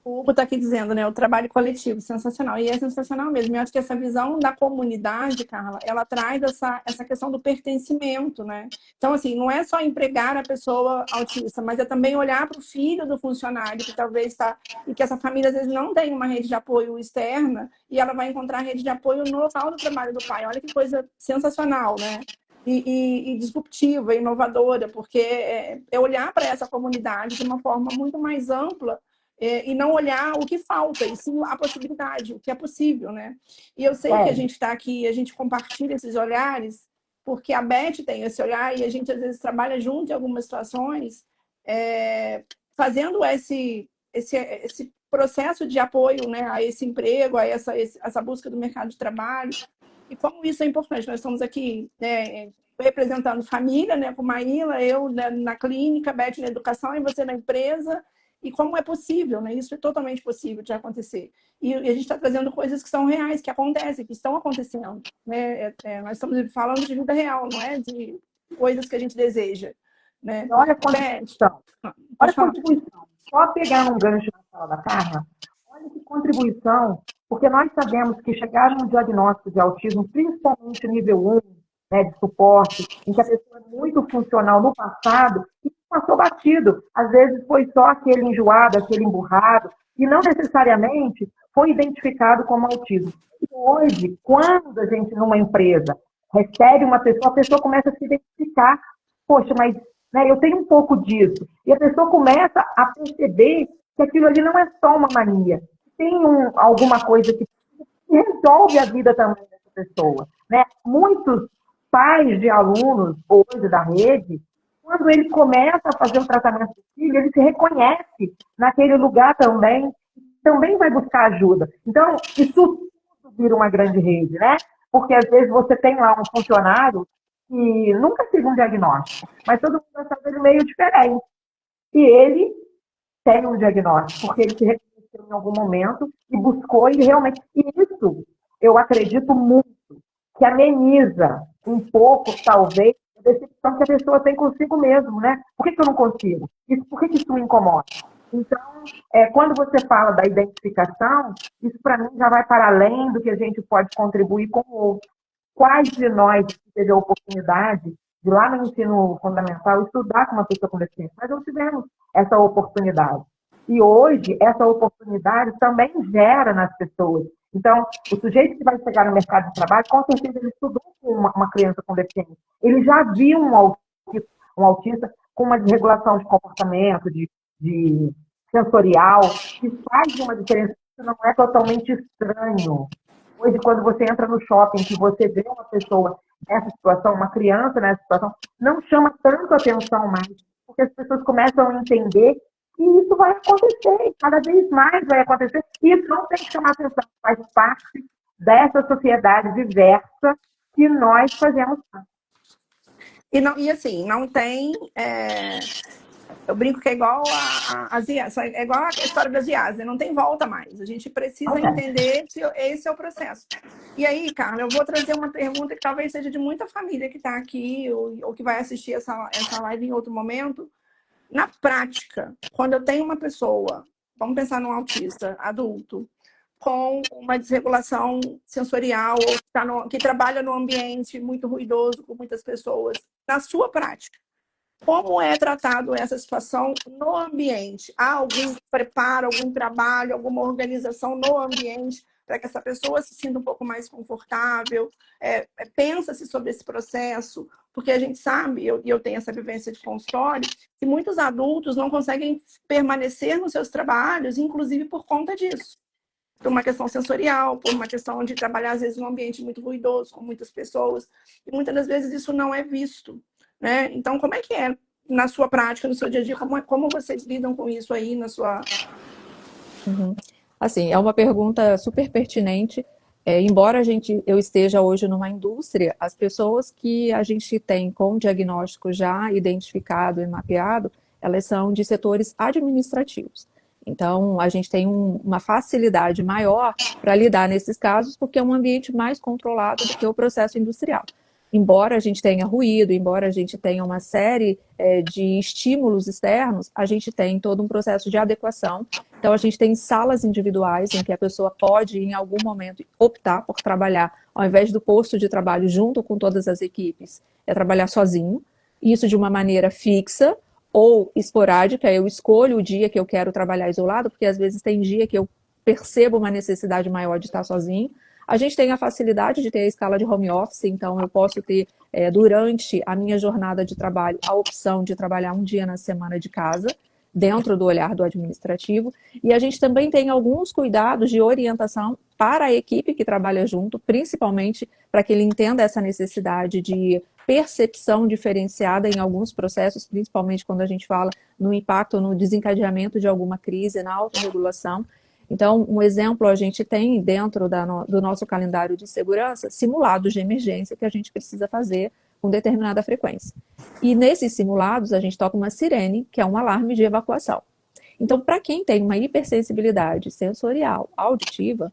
O Hugo está aqui dizendo, né? O trabalho coletivo, sensacional. E é sensacional mesmo. Eu acho que essa visão da comunidade, Carla, ela traz essa questão do pertencimento, né? Então, assim, não é só empregar a pessoa autista, mas é também olhar para o filho do funcionário que talvez está... E que essa família, às vezes, não tem uma rede de apoio externa e ela vai encontrar rede de apoio no local do trabalho do pai. Olha que coisa sensacional, né? E disruptiva, inovadora, porque é olhar para essa comunidade de uma forma muito mais ampla e não olhar o que falta, e sim a possibilidade, o que é possível, né? E eu sei que a gente está aqui, a gente compartilha esses olhares, porque a Beth tem esse olhar e a gente às vezes trabalha junto em algumas situações, fazendo esse processo de apoio, né, a esse emprego, a essa busca do mercado de trabalho. E como isso é importante. Nós estamos aqui, né, representando família, né, com Maíla, eu na clínica, Beth na educação e você na empresa. E como é possível, né? Isso é totalmente possível de acontecer. E a gente está trazendo coisas que são reais, que acontecem, que estão acontecendo, né? Nós estamos falando de vida real, não é de coisas que a gente deseja, né? Olha a contribuição. Olha a contribuição. Só pegar um gancho na fala da Carla, olha que contribuição Porque nós sabemos que chegar num diagnóstico de autismo, principalmente nível 1, né, de suporte, em que a pessoa é muito funcional no passado, e passou batido. Às vezes foi só aquele enjoado, aquele emburrado, e não necessariamente foi identificado como autismo. E hoje, quando a gente, numa empresa, recebe uma pessoa, a pessoa começa a se identificar. Poxa, mas né, eu tenho um pouco disso. E a pessoa começa a perceber que aquilo ali não é só uma mania. Tem alguma coisa que resolve a vida também dessa pessoa. Né? Muitos pais de alunos hoje da rede, quando ele começa a fazer o tratamento do filho, ele se reconhece naquele lugar também vai buscar ajuda. Então, isso tudo vira uma grande rede, né? Porque às vezes você tem lá um funcionário que nunca teve um diagnóstico, mas todo mundo vai fazer ele meio diferente. E ele tem um diagnóstico, porque ele se reconheceu em algum momento e buscou e realmente... E isso, eu acredito muito, que ameniza um pouco, talvez, a decepção que a pessoa tem consigo mesmo, né? Por que eu não consigo? Por que isso me incomoda? Então, quando você fala da identificação, isso para mim já vai para além do que a gente pode contribuir com o outro. Quais de nós que teve a oportunidade de lá no ensino fundamental estudar com uma pessoa com deficiência? Nós não tivemos essa oportunidade. E hoje, essa oportunidade também gera nas pessoas. Então, o sujeito que vai chegar no mercado de trabalho, com certeza ele estudou com uma criança com deficiência. Ele já viu um autista com uma desregulação de comportamento, de sensorial, que faz uma diferença, não é totalmente estranho. Hoje, quando você entra no shopping, que você vê uma pessoa nessa situação, uma criança nessa situação, não chama tanto atenção mais, porque as pessoas começam a entender que isso vai acontecer, cada vez mais vai acontecer, e isso não tem que chamar atenção, faz parte dessa sociedade diversa que nós fazemos parte. E assim, não tem... Eu brinco que é igual é igual a história das IAs, não tem volta mais. A gente precisa entender que esse é o processo. E aí, Carla, eu vou trazer uma pergunta que talvez seja de muita família que está aqui ou que vai assistir essa live em outro momento. Na prática, quando eu tenho uma pessoa, vamos pensar num autista adulto, com uma desregulação sensorial, ou que trabalha num ambiente muito ruidoso, com muitas pessoas, na sua prática, como é tratado essa situação no ambiente? Há algum preparo, algum trabalho, alguma organização no ambiente para que essa pessoa se sinta um pouco mais confortável? Pensa-se sobre esse processo? Porque a gente sabe, e eu tenho essa vivência de consultório, que muitos adultos não conseguem permanecer nos seus trabalhos, inclusive por conta disso. Por uma questão sensorial, por uma questão de trabalhar, às vezes, num ambiente muito ruidoso, com muitas pessoas. E muitas das vezes isso não é visto. Né? Então, como é que é na sua prática, no seu dia a dia? Como vocês lidam com isso aí na sua... Assim, é uma pergunta super pertinente. Embora eu esteja hoje numa indústria, as pessoas que a gente tem com diagnóstico já identificado e mapeado, elas são de setores administrativos. Então, a gente tem uma facilidade maior para lidar nesses casos, porque é um ambiente mais controlado do que o processo industrial. Embora a gente tenha ruído, embora a gente tenha uma série de estímulos externos, a gente tem todo um processo de adequação. Então, a gente tem salas individuais em que a pessoa pode, em algum momento, optar por trabalhar, ao invés do posto de trabalho junto com todas as equipes, trabalhar sozinho. Isso de uma maneira fixa ou esporádica. Eu escolho o dia que eu quero trabalhar isolado, porque às vezes tem dia que eu percebo uma necessidade maior de estar sozinho. A gente tem a facilidade de ter a escala de home office, então eu posso ter, durante a minha jornada de trabalho, a opção de trabalhar um dia na semana de casa, dentro do olhar do administrativo. E a gente também tem alguns cuidados de orientação para a equipe que trabalha junto, principalmente para que ele entenda essa necessidade de percepção diferenciada em alguns processos, principalmente quando a gente fala no impacto, no desencadeamento de alguma crise, na autorregulação. Então, um exemplo, a gente tem dentro do nosso calendário de segurança simulados de emergência que a gente precisa fazer com determinada frequência. E nesses simulados, a gente toca uma sirene, que é um alarme de evacuação. Então, para quem tem uma hipersensibilidade sensorial, auditiva,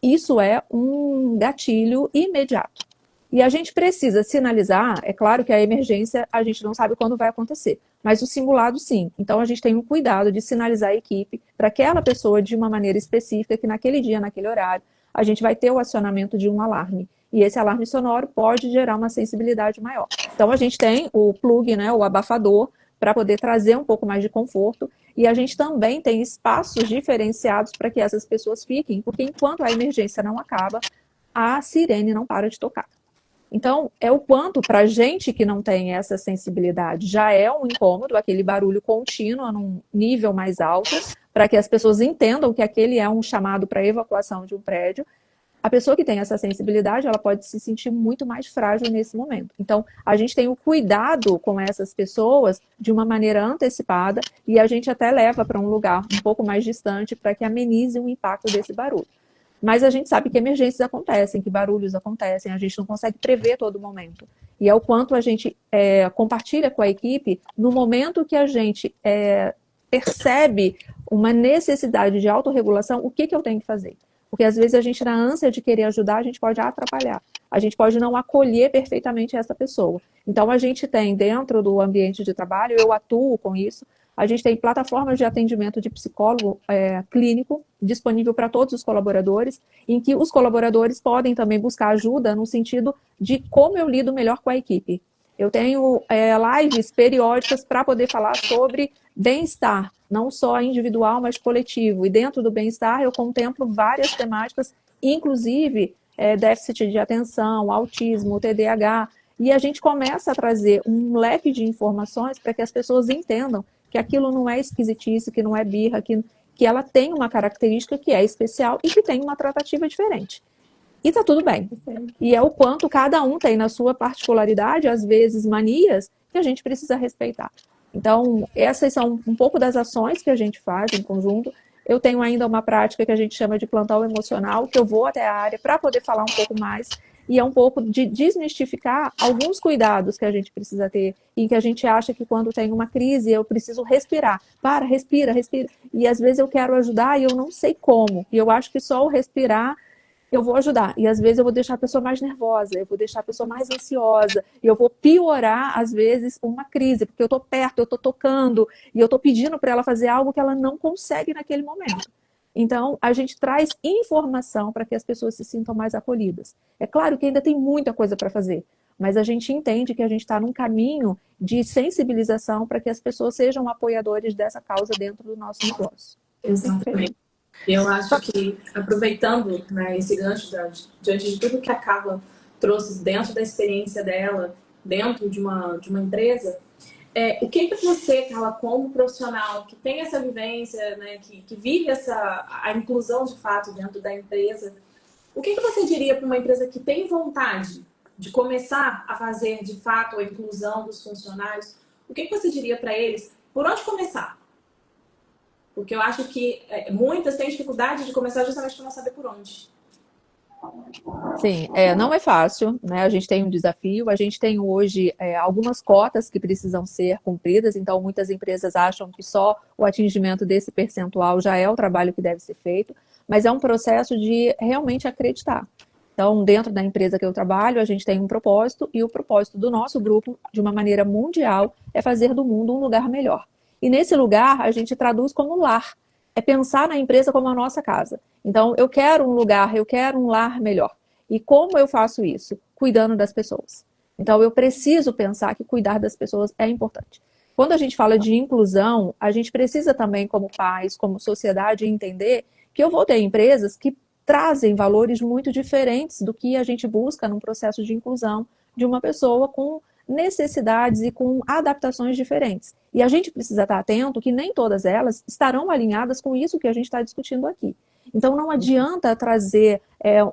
isso é um gatilho imediato. E a gente precisa sinalizar, é claro que a emergência a gente não sabe quando vai acontecer, mas o simulado sim. Então a gente tem um cuidado de sinalizar a equipe para aquela pessoa de uma maneira específica, que naquele dia, naquele horário, a gente vai ter o acionamento de um alarme. E esse alarme sonoro pode gerar uma sensibilidade maior. Então a gente tem o plug, né, o abafador, para poder trazer um pouco mais de conforto. E a gente também tem espaços diferenciados para que essas pessoas fiquem, porque enquanto a emergência não acaba, a sirene não para de tocar. Então, é o quanto para a gente que não tem essa sensibilidade já é um incômodo, aquele barulho contínuo num nível mais alto, para que as pessoas entendam que aquele é um chamado para evacuação de um prédio. A pessoa que tem essa sensibilidade, ela pode se sentir muito mais frágil nesse momento. Então, a gente tem o cuidado com essas pessoas de uma maneira antecipada e a gente até leva para um lugar um pouco mais distante para que amenize o impacto desse barulho. Mas a gente sabe que emergências acontecem, que barulhos acontecem, a gente não consegue prever todo momento. E é o quanto a gente compartilha com a equipe no momento que a gente percebe uma necessidade de autorregulação, o que eu tenho que fazer? Porque às vezes a gente, na ânsia de querer ajudar, a gente pode atrapalhar. A gente pode não acolher perfeitamente essa pessoa. Então a gente tem dentro do ambiente de trabalho, eu atuo com isso, a gente tem plataformas de atendimento de psicólogo clínico disponível para todos os colaboradores, em que os colaboradores podem também buscar ajuda no sentido de como eu lido melhor com a equipe. Eu tenho lives periódicas para poder falar sobre bem-estar, não só individual, mas coletivo. E dentro do bem-estar eu contemplo várias temáticas, inclusive déficit de atenção, autismo, TDAH. E a gente começa a trazer um leque de informações para que as pessoas entendam que aquilo não é esquisitice, que não é birra, que ela tem uma característica que é especial e que tem uma tratativa diferente. E tá tudo bem. E é o quanto cada um tem na sua particularidade, às vezes manias, que a gente precisa respeitar. Então, essas são um pouco das ações que a gente faz em conjunto. Eu tenho ainda uma prática que a gente chama de plantão emocional, que eu vou até a área para poder falar um pouco mais. E é um pouco de desmistificar alguns cuidados que a gente precisa ter, em que a gente acha que quando tem uma crise eu preciso respirar. Para, respira, respira. E às vezes eu quero ajudar e eu não sei como. E eu acho que só o respirar eu vou ajudar. E às vezes eu vou deixar a pessoa mais nervosa, eu vou deixar a pessoa mais ansiosa, e eu vou piorar, às vezes, uma crise, porque eu estou perto, eu estou tocando, e eu estou pedindo para ela fazer algo que ela não consegue naquele momento. Então, a gente traz informação para que as pessoas se sintam mais acolhidas. É claro que ainda tem muita coisa para fazer, mas a gente entende que a gente está num caminho de sensibilização para que as pessoas sejam apoiadores dessa causa dentro do nosso negócio. Exatamente. Eu acho que, aproveitando, né, esse gancho diante de tudo que a Carla trouxe dentro da experiência dela, dentro de uma empresa, o que você, Carla, como profissional, que tem essa vivência, né, que vive a inclusão de fato dentro da empresa, o que você diria para uma empresa que tem vontade de começar a fazer de fato a inclusão dos funcionários? O que você diria para eles? Por onde começar? Porque eu acho que muitas têm dificuldade de começar justamente por não saber por onde. Sim, não é fácil, né? A gente tem um desafio, a gente tem hoje algumas cotas que precisam ser cumpridas, então muitas empresas acham que só o atingimento desse percentual já é o trabalho que deve ser feito, mas é um processo de realmente acreditar. Então, dentro da empresa que eu trabalho, a gente tem um propósito, e o propósito do nosso grupo, de uma maneira mundial, é fazer do mundo um lugar melhor. E nesse lugar, a gente traduz como lar. É pensar na empresa como a nossa casa. Então, eu quero um lugar, eu quero um lar melhor. E como eu faço isso? Cuidando das pessoas. Então, eu preciso pensar que cuidar das pessoas é importante. Quando a gente fala de inclusão, a gente precisa também, como pais, como sociedade, entender que eu vou ter empresas que trazem valores muito diferentes do que a gente busca num processo de inclusão de uma pessoa com necessidades e com adaptações diferentes. E a gente precisa estar atento que nem todas elas estarão alinhadas com isso que a gente está discutindo aqui. Então não adianta trazer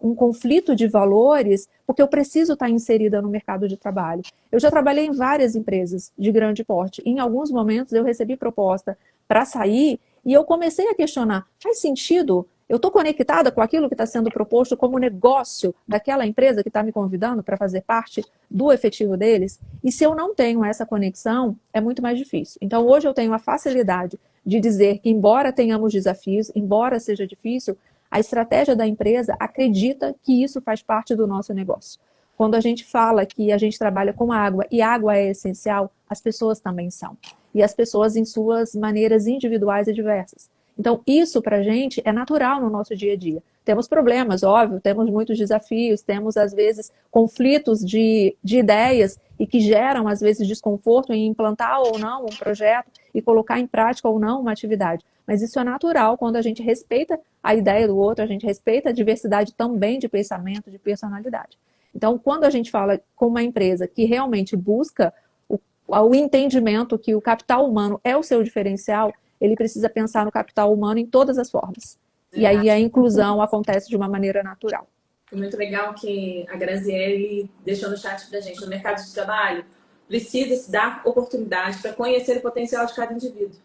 um conflito de valores, porque eu preciso estar inserida no mercado de trabalho. Eu já trabalhei em várias empresas de grande porte. Em alguns momentos eu recebi proposta para sair e eu comecei a questionar, faz sentido? Eu estou conectada com aquilo que está sendo proposto como negócio daquela empresa que está me convidando para fazer parte do efetivo deles? E se eu não tenho essa conexão, é muito mais difícil. Então, hoje eu tenho a facilidade de dizer que, embora tenhamos desafios, embora seja difícil, a estratégia da empresa acredita que isso faz parte do nosso negócio. quando a gente fala que a gente trabalha com água e água é essencial, as pessoas também são. E as pessoas em suas maneiras individuais e diversas. Então, isso para a gente é natural no nosso dia a dia. Temos problemas, óbvio, temos muitos desafios, temos, às vezes, conflitos de ideias e que geram, às vezes, desconforto em implantar ou não um projeto e colocar em prática ou não uma atividade. Mas isso é natural quando a gente respeita a ideia do outro, a gente respeita a diversidade também de pensamento, de personalidade. Então, quando a gente fala com uma empresa que realmente busca o entendimento que o capital humano é o seu diferencial, ele precisa pensar no capital humano em todas as formas. E aí a inclusão acontece de uma maneira natural. Muito legal que a Graziele deixou no chat pra gente. No mercado de trabalho, precisa se dar oportunidade para conhecer o potencial de cada indivíduo.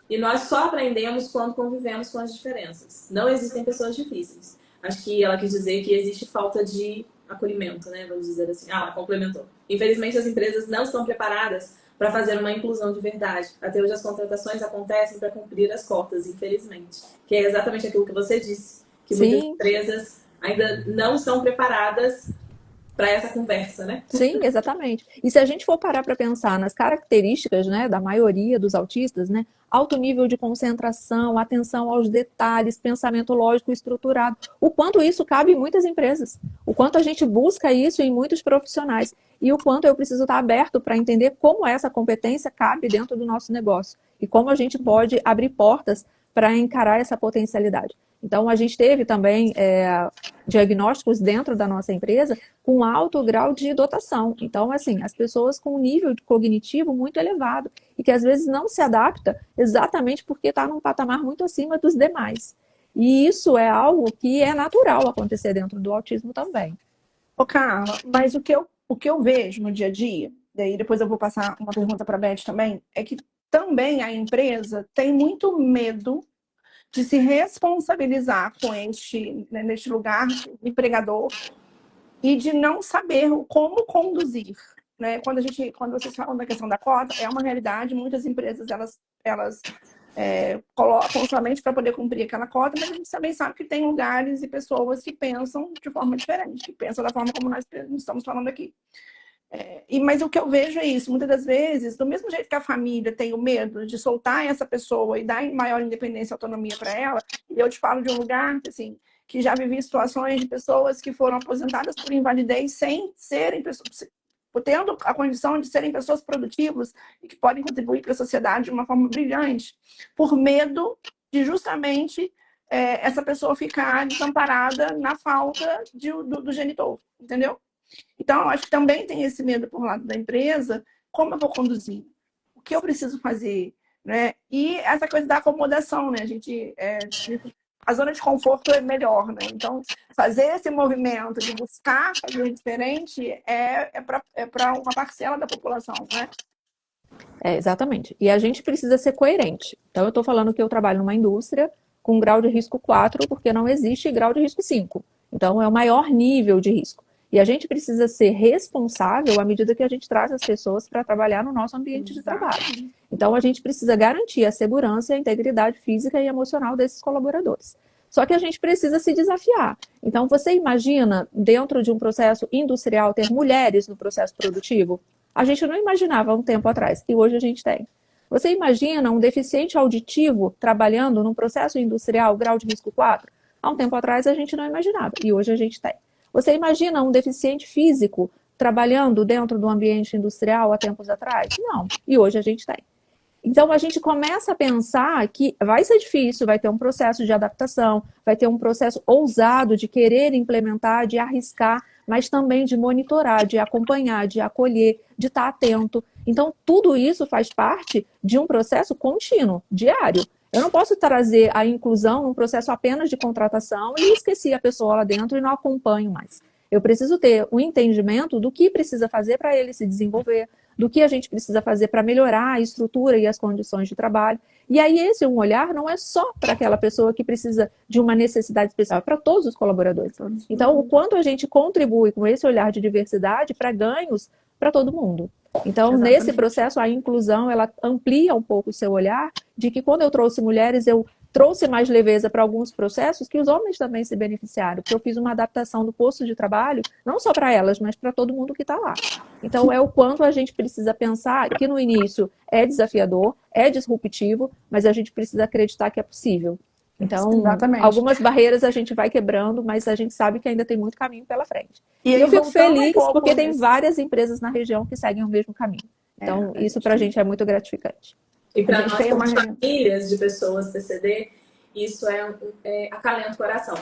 E nós só aprendemos quando convivemos com as diferenças. Não existem pessoas difíceis. Acho que ela quis dizer que existe falta de acolhimento, né? Vamos dizer assim. Ela complementou. Infelizmente, as empresas não estão preparadas para fazer uma inclusão de verdade. Até hoje as contratações acontecem para cumprir as cotas, infelizmente. Que é exatamente aquilo que você disse. Que muitas empresas ainda não estão preparadas para essa conversa, né? Sim, exatamente. E se a gente for parar para pensar nas características, né, da maioria dos autistas, né, alto nível de concentração, atenção aos detalhes, pensamento lógico estruturado, o quanto isso cabe em muitas empresas, o quanto a gente busca isso em muitos profissionais e o quanto eu preciso estar aberto para entender como essa competência cabe dentro do nosso negócio e como a gente pode abrir portas para encarar essa potencialidade. Então, a gente teve também diagnósticos dentro da nossa empresa com alto grau de dotação. Então, assim, as pessoas com um nível cognitivo muito elevado e que às vezes não se adapta exatamente porque está num patamar muito acima dos demais. E isso é algo que é natural acontecer dentro do autismo também. Ô, Carla, mas o que eu vejo no dia a dia, daí depois eu vou passar uma pergunta para a Beth também, é que também a empresa tem muito medo de se responsabilizar com neste lugar empregador e de não saber como conduzir, né? Quando vocês falam da questão da cota, é uma realidade. Muitas empresas elas colocam somente para poder cumprir aquela cota, mas a gente também sabe que tem lugares e pessoas que pensam de forma diferente, que pensam da forma como nós estamos falando aqui. Mas o que eu vejo é isso, muitas das vezes, do mesmo jeito que a família tem o medo de soltar essa pessoa e dar maior independência e autonomia para ela, e eu te falo de um lugar assim, que já vivi situações de pessoas que foram aposentadas por invalidez sem serem pessoas, tendo a condição de serem pessoas produtivas e que podem contribuir para a sociedade de uma forma brilhante, por medo de justamente essa pessoa ficar desamparada na falta do genitor, entendeu? Então, eu acho que também tem esse medo por lado da empresa, como eu vou conduzir? O que eu preciso fazer? Né? E essa coisa da acomodação, né? A zona de conforto é melhor, né? Então, fazer esse movimento de buscar fazer diferente é para uma parcela da população, né? Exatamente. E a gente precisa ser coerente. Então, eu estou falando que eu trabalho numa indústria com grau de risco 4, porque não existe grau de risco 5. Então, é o maior nível de risco. E a gente precisa ser responsável à medida que a gente traz as pessoas para trabalhar no nosso ambiente de trabalho. Então, a gente precisa garantir a segurança e a integridade física e emocional desses colaboradores. Só que a gente precisa se desafiar. Então, você imagina, dentro de um processo industrial, ter mulheres no processo produtivo? A gente não imaginava há um tempo atrás, e hoje a gente tem. Você imagina um deficiente auditivo trabalhando num processo industrial, grau de risco 4? Há um tempo atrás a gente não imaginava, e hoje a gente tem. Você imagina um deficiente físico trabalhando dentro do ambiente industrial há tempos atrás? Não. E hoje a gente tem. Então, a gente começa a pensar que vai ser difícil, vai ter um processo de adaptação, vai ter um processo ousado de querer implementar, de arriscar, mas também de monitorar, de acompanhar, de acolher, de estar atento. Então, tudo isso faz parte de um processo contínuo, diário. Eu não posso trazer a inclusão num processo apenas de contratação e esqueci a pessoa lá dentro e não acompanho mais. Eu preciso ter um entendimento do que precisa fazer para ele se desenvolver, do que a gente precisa fazer para melhorar a estrutura e as condições de trabalho. E aí esse um olhar não é só para aquela pessoa que precisa de uma necessidade especial, é para todos os colaboradores. Então, o quanto a gente contribui com esse olhar de diversidade para ganhos para todo mundo. Então, exatamente, nesse processo, a inclusão, ela amplia um pouco o seu olhar de que quando eu trouxe mulheres, eu trouxe mais leveza para alguns processos que os homens também se beneficiaram, porque eu fiz uma adaptação do posto de trabalho, não só para elas, mas para todo mundo que está lá. Então, é o quanto a gente precisa pensar que no início é desafiador, é disruptivo, mas a gente precisa acreditar que é possível. Então, Exatamente. algumas barreiras a gente vai quebrando, mas a gente sabe que ainda tem muito caminho pela frente. E E aí, eu fico voltando um feliz pouco porque tem nesse- várias empresas na região que seguem o mesmo caminho. Então, isso para a gente é muito gratificante. E para A gente nós, tem como uma- famílias de pessoas TCD, isso acalenta o coração.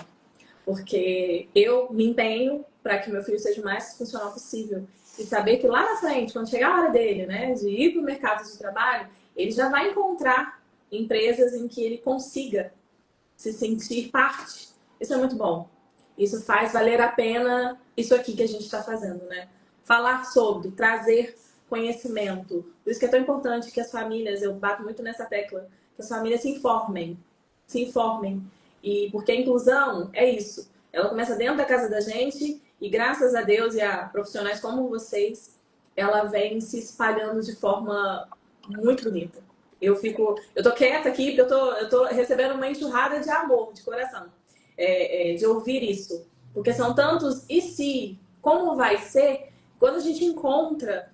Porque eu me empenho para que meu filho seja o mais funcional possível. E saber que lá na frente, quando chegar a hora dele, né, de ir para o mercado de trabalho, ele já vai encontrar empresas em que ele consiga se sentir parte. Isso é muito bom. Isso faz valer a pena isso aqui que a gente está fazendo, né? Falar sobre, trazer conhecimento. Por isso que é tão importante que as famílias, eu bato muito nessa tecla, que as famílias se informem. Se informem. E porque a inclusão é isso. Ela começa dentro da casa da gente e graças a Deus e a profissionais como vocês, ela vem se espalhando de forma muito bonita. Eu tô quieta aqui porque eu tô recebendo uma enxurrada de amor, de coração, de ouvir isso. Porque são tantos e se, como vai ser, quando a gente encontra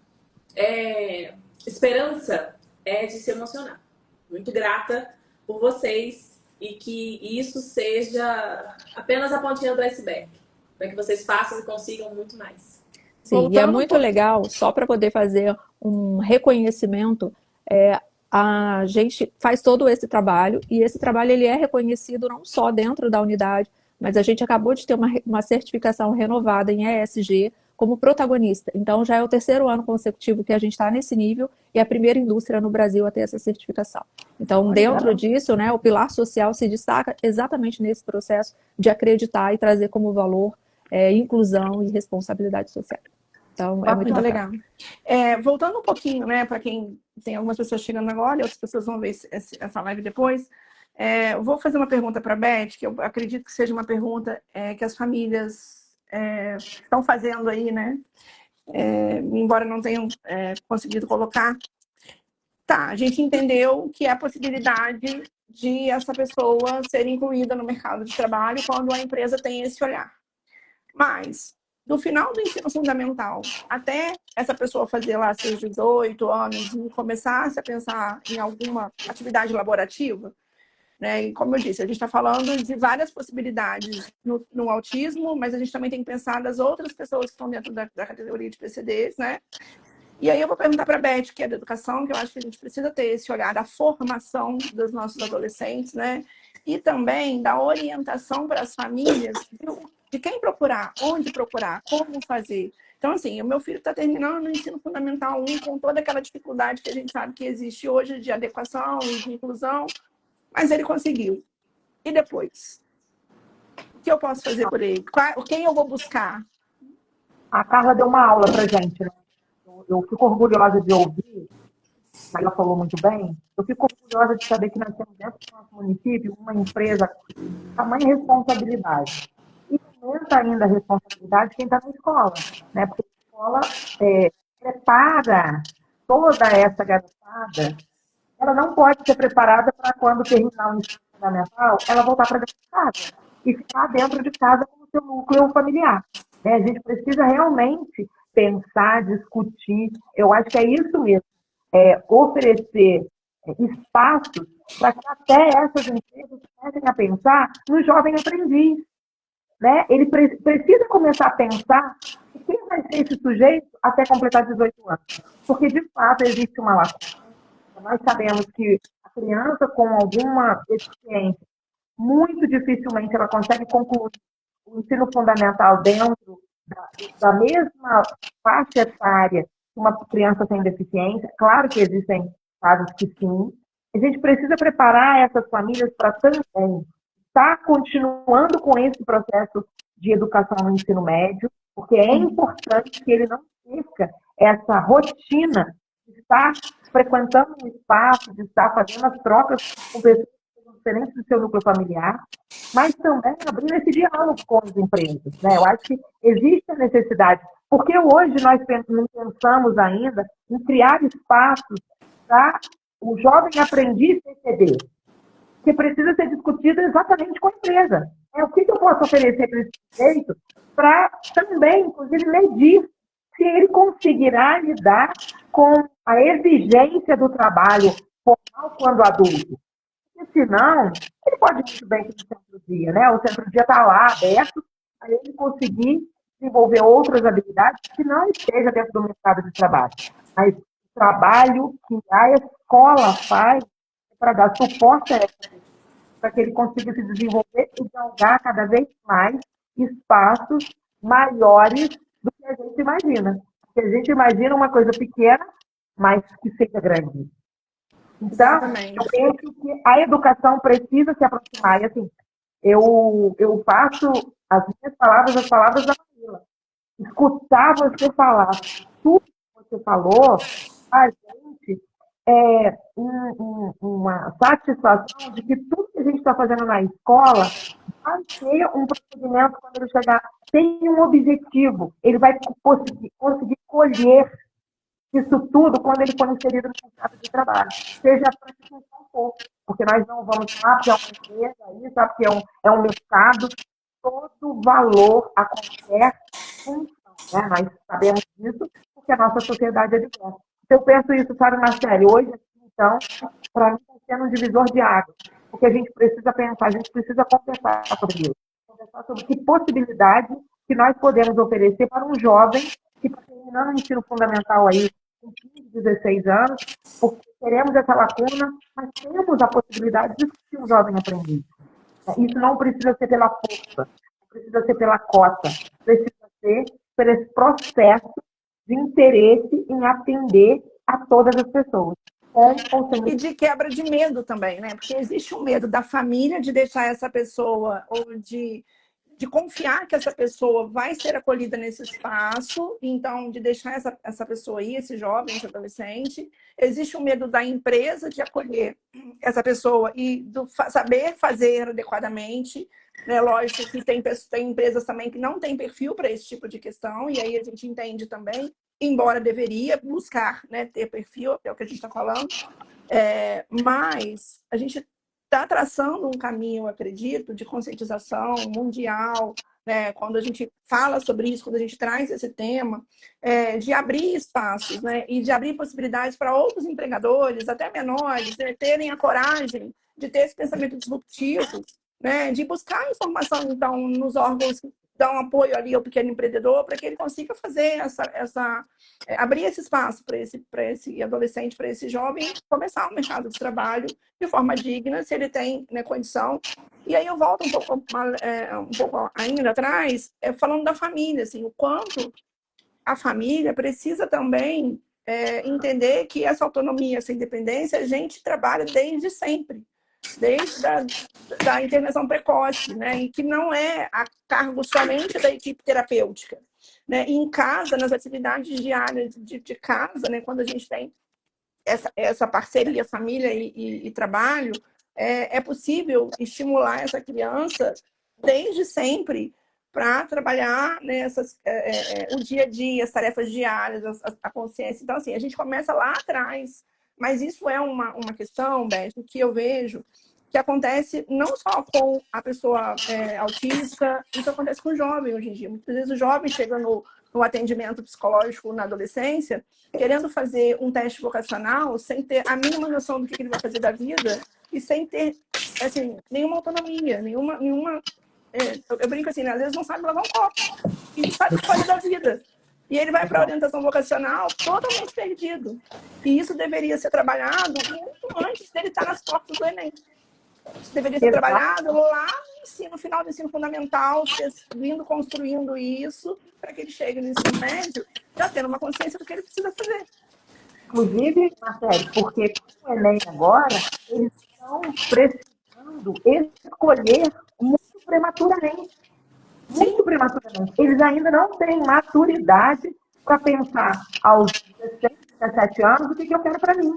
esperança, é de se emocionar. Muito grata por vocês e que isso seja apenas a pontinha do iceberg, para que vocês façam e consigam muito mais. Sim, e é Voltando um muito pouco- legal, só para poder fazer um reconhecimento, a gente faz todo esse trabalho, e esse trabalho ele é reconhecido não só dentro da unidade, mas a gente acabou de ter uma certificação renovada em ESG como protagonista. Então, já é o terceiro ano consecutivo que a gente está nesse nível, e é a primeira indústria no Brasil a ter essa certificação. Então, dentro disso, né, o pilar social se destaca exatamente nesse processo de acreditar e trazer como valor inclusão e responsabilidade social. Então, é muito Muito bacana. legal. Voltando um pouquinho, né, para quem tem algumas pessoas chegando agora e outras pessoas vão ver essa live depois, eu vou fazer uma pergunta para a Beth, que eu acredito que seja uma pergunta que as famílias estão fazendo aí, né? Embora não tenham conseguido colocar. Tá, a gente entendeu que é a possibilidade de essa pessoa ser incluída no mercado de trabalho quando a empresa tem esse olhar. Mas, no final do ensino fundamental, até essa pessoa fazer lá seus 18 anos e começar a pensar em alguma atividade laborativa, né? E como eu disse, a gente está falando de várias possibilidades no autismo, mas a gente também tem que pensar das outras pessoas que estão dentro da categoria de PCDs, né? E aí eu vou perguntar para a Beth, que é da educação, que eu acho que a gente precisa ter esse olhar da formação dos nossos adolescentes, né? E também da orientação para as famílias de quem procurar, onde procurar, como fazer. Então, assim, o meu filho está terminando o ensino fundamental 1 com toda aquela dificuldade que a gente sabe que existe hoje de adequação e de inclusão, mas ele conseguiu. E depois? O que eu posso fazer por ele? Quem eu vou buscar? A Carla deu uma aula para gente, né? Eu fico orgulhosa de ouvir, ela falou muito bem, eu fico orgulhosa de saber que nós temos dentro do nosso município uma empresa com tamanha responsabilidade. E aumenta ainda a responsabilidade de quem está na escola, né? Porque a escola prepara toda essa garotada, ela não pode ser preparada para quando terminar o ensino fundamental, ela voltar para dentro de casa e ficar dentro de casa com o seu núcleo familiar. Né? A gente precisa realmente pensar, discutir, eu acho que é isso mesmo, oferecer espaços para que até essas empresas comecem a pensar no jovem aprendiz. Né? Ele precisa começar a pensar quem vai ser esse sujeito até completar 18 anos. Porque, de fato, existe uma lacuna. Nós sabemos que a criança com alguma deficiência, muito dificilmente ela consegue concluir o ensino fundamental dentro da mesma faixa etária que uma criança sem deficiência. Claro que existem casos que sim. A gente precisa preparar essas famílias para também estar continuando com esse processo de educação no ensino médio, porque é importante que ele não perca essa rotina de estar frequentando um espaço, de estar fazendo as trocas com pessoas diferentes do seu núcleo familiar, mas também abrindo esse diálogo com as empresas. Né? Eu acho que existe a necessidade, porque hoje nós não pensamos ainda em criar espaços para o jovem aprendiz perceber. que precisa ser discutido exatamente com a empresa. O que eu posso oferecer para esse sujeito para também, inclusive, medir se ele conseguirá lidar com a exigência do trabalho formal quando adulto. Porque senão, ele pode muito bem ir no centro-dia, né? O centro-dia está lá aberto, para ele conseguir desenvolver outras habilidades que não esteja dentro do mercado de trabalho. Mas o trabalho que a escola faz é para dar suporte a essa, para que ele consiga se desenvolver e galgar cada vez mais espaços maiores do que a gente imagina. Porque a gente imagina uma coisa pequena, mas que seja grande. Então, eu penso que a educação precisa se aproximar. E, assim, eu faço as minhas palavras, as palavras da Camila. Escutar você falar tudo que você falou, a gente uma satisfação de que tudo que a gente está fazendo na escola vai ter um procedimento quando ele chegar, tem um objetivo, ele vai conseguir colher isso tudo quando ele for inserido no mercado de trabalho, seja para que não for, porque nós não vamos lá porque é uma empresa, aí, sabe que é um mercado, todo valor a qualquer função, né? Nós sabemos disso porque a nossa sociedade é diversa. Então, eu penso isso, sabe, Marcelo, hoje, então, para mim está sendo um divisor de águas, porque a gente precisa pensar, a gente precisa conversar sobre isso, conversar sobre que possibilidade que nós podemos oferecer para um jovem que está terminando o ensino fundamental aí com 15, 16 anos, porque teremos essa lacuna, mas temos a possibilidade de que um jovem aprendiz. Isso não precisa ser pela força, não precisa ser pela cota, precisa ser por esse processo de interesse em atender a todas as pessoas. E de quebra de medo também, né? Porque existe um medo da família de deixar essa pessoa, ou de confiar que essa pessoa vai ser acolhida nesse espaço, então de deixar essa pessoa aí, esse jovem, esse adolescente. Existe o medo da empresa de acolher essa pessoa e do saber fazer adequadamente, né? Lógico que tem empresas também que não têm perfil para esse tipo de questão, e aí a gente entende também, embora deveria buscar, né, ter perfil, é o que a gente está falando, mas a gente está traçando um caminho, eu acredito, de conscientização mundial, né? Quando a gente fala sobre isso, quando a gente traz esse tema, de abrir espaços, né? E de abrir possibilidades para outros empregadores, até menores, né? Terem a coragem de ter esse pensamento disruptivo, né? De buscar informação, então, nos órgãos que dão apoio ali ao pequeno empreendedor, para que ele consiga fazer abrir esse espaço para esse adolescente, para esse jovem, começar o mercado de trabalho de forma digna, se ele tem, né, condição. E aí eu volto um pouco ainda atrás, falando da família, assim, o quanto a família precisa também entender que essa autonomia, essa independência, a gente trabalha desde sempre, desde da intervenção precoce, né? E que não é a cargo somente da equipe terapêutica, né? E em casa, nas atividades diárias de casa, né? Quando a gente tem essa parceria família e trabalho, é possível estimular essa criança desde sempre para trabalhar o dia a dia, as tarefas diárias, a consciência. Então, assim, a gente começa lá atrás, mas isso é uma questão, Beth, que eu vejo que acontece não só com a pessoa autista, isso acontece com o jovem hoje em dia. Muitas vezes o jovem chega no atendimento psicológico na adolescência, querendo fazer um teste vocacional, sem ter a mínima noção do que ele vai fazer da vida e sem ter, assim, nenhuma autonomia, nenhuma eu brinco assim, né? Às vezes não sabe lavar um copo e não sabe o que fazer da vida. E ele vai para a orientação vocacional totalmente perdido. E isso deveria ser trabalhado muito antes dele estar nas portas do Enem. Isso deveria ser trabalhado lá no final do ensino fundamental, vindo construindo isso, para que ele chegue no ensino médio, já tendo uma consciência do que ele precisa fazer. Inclusive, Marcelo, porque com o Enem agora, eles estão precisando escolher muito prematuramente. Muito prematuramente. Eles ainda não têm maturidade para pensar aos 16, 17 anos o que eu quero para mim.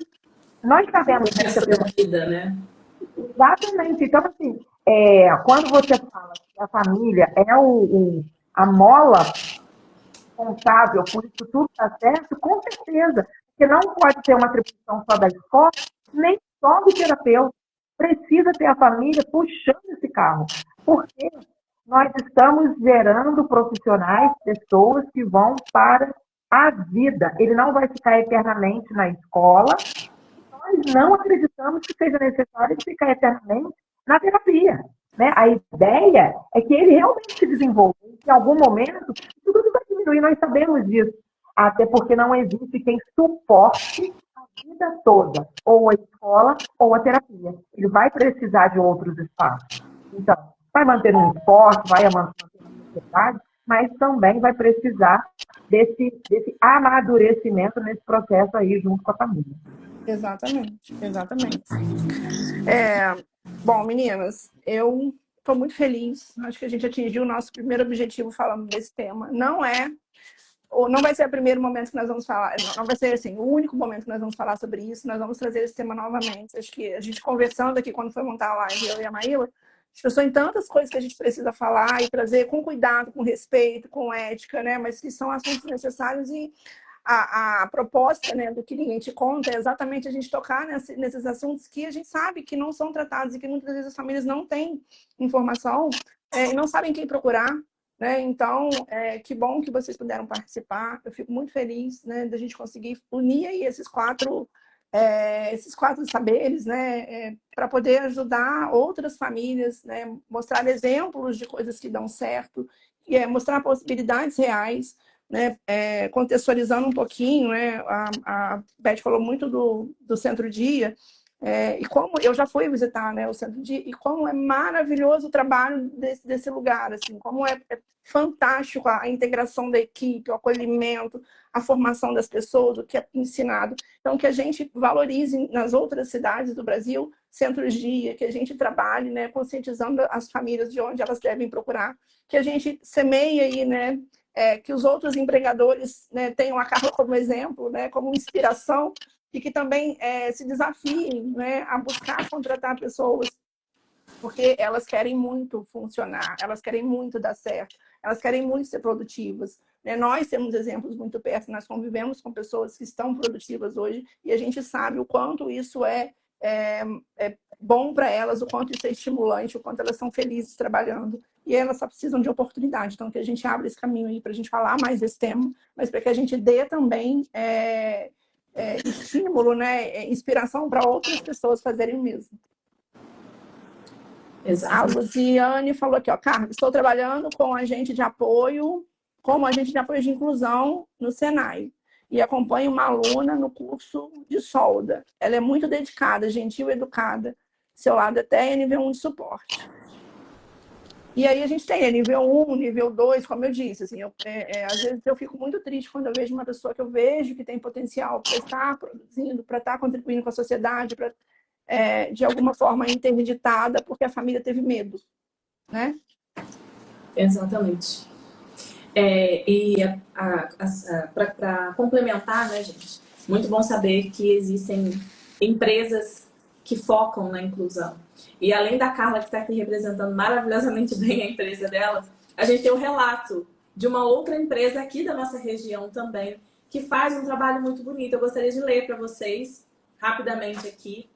Nós sabemos dessa vida, né? Exatamente. Então, assim, quando você fala que a família é a mola responsável por isso tudo estar certo, com certeza. Porque não pode ser uma atribuição só da escola, nem só do terapeuta. precisa ter a família puxando esse carro, porque nós estamos gerando profissionais, pessoas que vão para a vida. Ele não vai ficar eternamente na escola. Nós não acreditamos que seja necessário ele ficar eternamente na terapia. Né? A ideia é que ele realmente se desenvolva. Em algum momento, tudo vai diminuir, nós sabemos disso. Até porque não existe quem suporte a vida toda, ou a escola, ou a terapia. Ele vai precisar de outros espaços. Então, vai manter um esporte, vai manter uma sociedade, mas também vai precisar desse amadurecimento nesse processo aí, junto com a família. Exatamente, exatamente. Bom, meninas, eu estou muito feliz. Acho que a gente atingiu o nosso primeiro objetivo falando desse tema. Não vai ser o primeiro momento que nós vamos falar, não vai ser assim, o único momento que nós vamos falar sobre isso. Nós vamos trazer esse tema novamente. Acho que a gente conversando aqui quando foi montar a live, eu e a Maíla, as pessoas em tantas coisas que a gente precisa falar e trazer com cuidado, com respeito, com ética, né? Mas que são assuntos necessários e a proposta, né, do que ninguém te conta é exatamente a gente tocar nesses assuntos que a gente sabe que não são tratados e que muitas vezes as famílias não têm informação e não sabem quem procurar, né? Então, que bom que vocês puderam participar. Eu fico muito feliz, né, da gente conseguir unir aí esses quatro saberes, né, para poder ajudar outras famílias, né, mostrar exemplos de coisas que dão certo, mostrar possibilidades reais, né, contextualizando um pouquinho, né, a Beth falou muito do centro-dia, e como eu já fui visitar, né, o centro-dia, e como é maravilhoso o trabalho desse lugar, assim, como é fantástico a integração da equipe, o acolhimento, a formação das pessoas, o que é ensinado. Então, que a gente valorize nas outras cidades do Brasil centros-dia, que a gente trabalhe, né, conscientizando as famílias de onde elas devem procurar, que a gente semeie aí, né, que os outros empregadores, né, tenham a Carla como exemplo, né, como inspiração, e que também se desafiem, né, a buscar contratar pessoas, porque elas querem muito funcionar, elas querem muito dar certo, elas querem muito ser produtivas. Né? Nós temos exemplos muito perto, nós convivemos com pessoas que estão produtivas hoje e a gente sabe o quanto isso é bom para elas, o quanto isso é estimulante, o quanto elas são felizes trabalhando. E elas só precisam de oportunidade. Então, que a gente abra esse caminho aí para a gente falar mais desse tema, mas para que a gente dê também estímulo, né, inspiração para outras pessoas fazerem o mesmo. Exato. A Luciane falou aqui, ó, Carla, estou trabalhando como agente de apoio de inclusão no Senai e acompanho uma aluna no curso de solda. Ela é muito dedicada, gentil e educada. Seu lado até é nível 1 de suporte. E aí a gente tem nível 1, nível 2, como eu disse. Assim, às vezes eu fico muito triste quando eu vejo uma pessoa que eu vejo que tem potencial para estar produzindo, para estar contribuindo com a sociedade, para de alguma forma interditada porque a família teve medo, né? Exatamente. Para complementar, né, gente? Muito bom saber que existem empresas que focam na inclusão. E além da Carla, que está aqui representando maravilhosamente bem a empresa dela, a gente tem um relato de uma outra empresa aqui da nossa região também, que faz um trabalho muito bonito. Eu gostaria de ler para vocês, rapidamente aqui,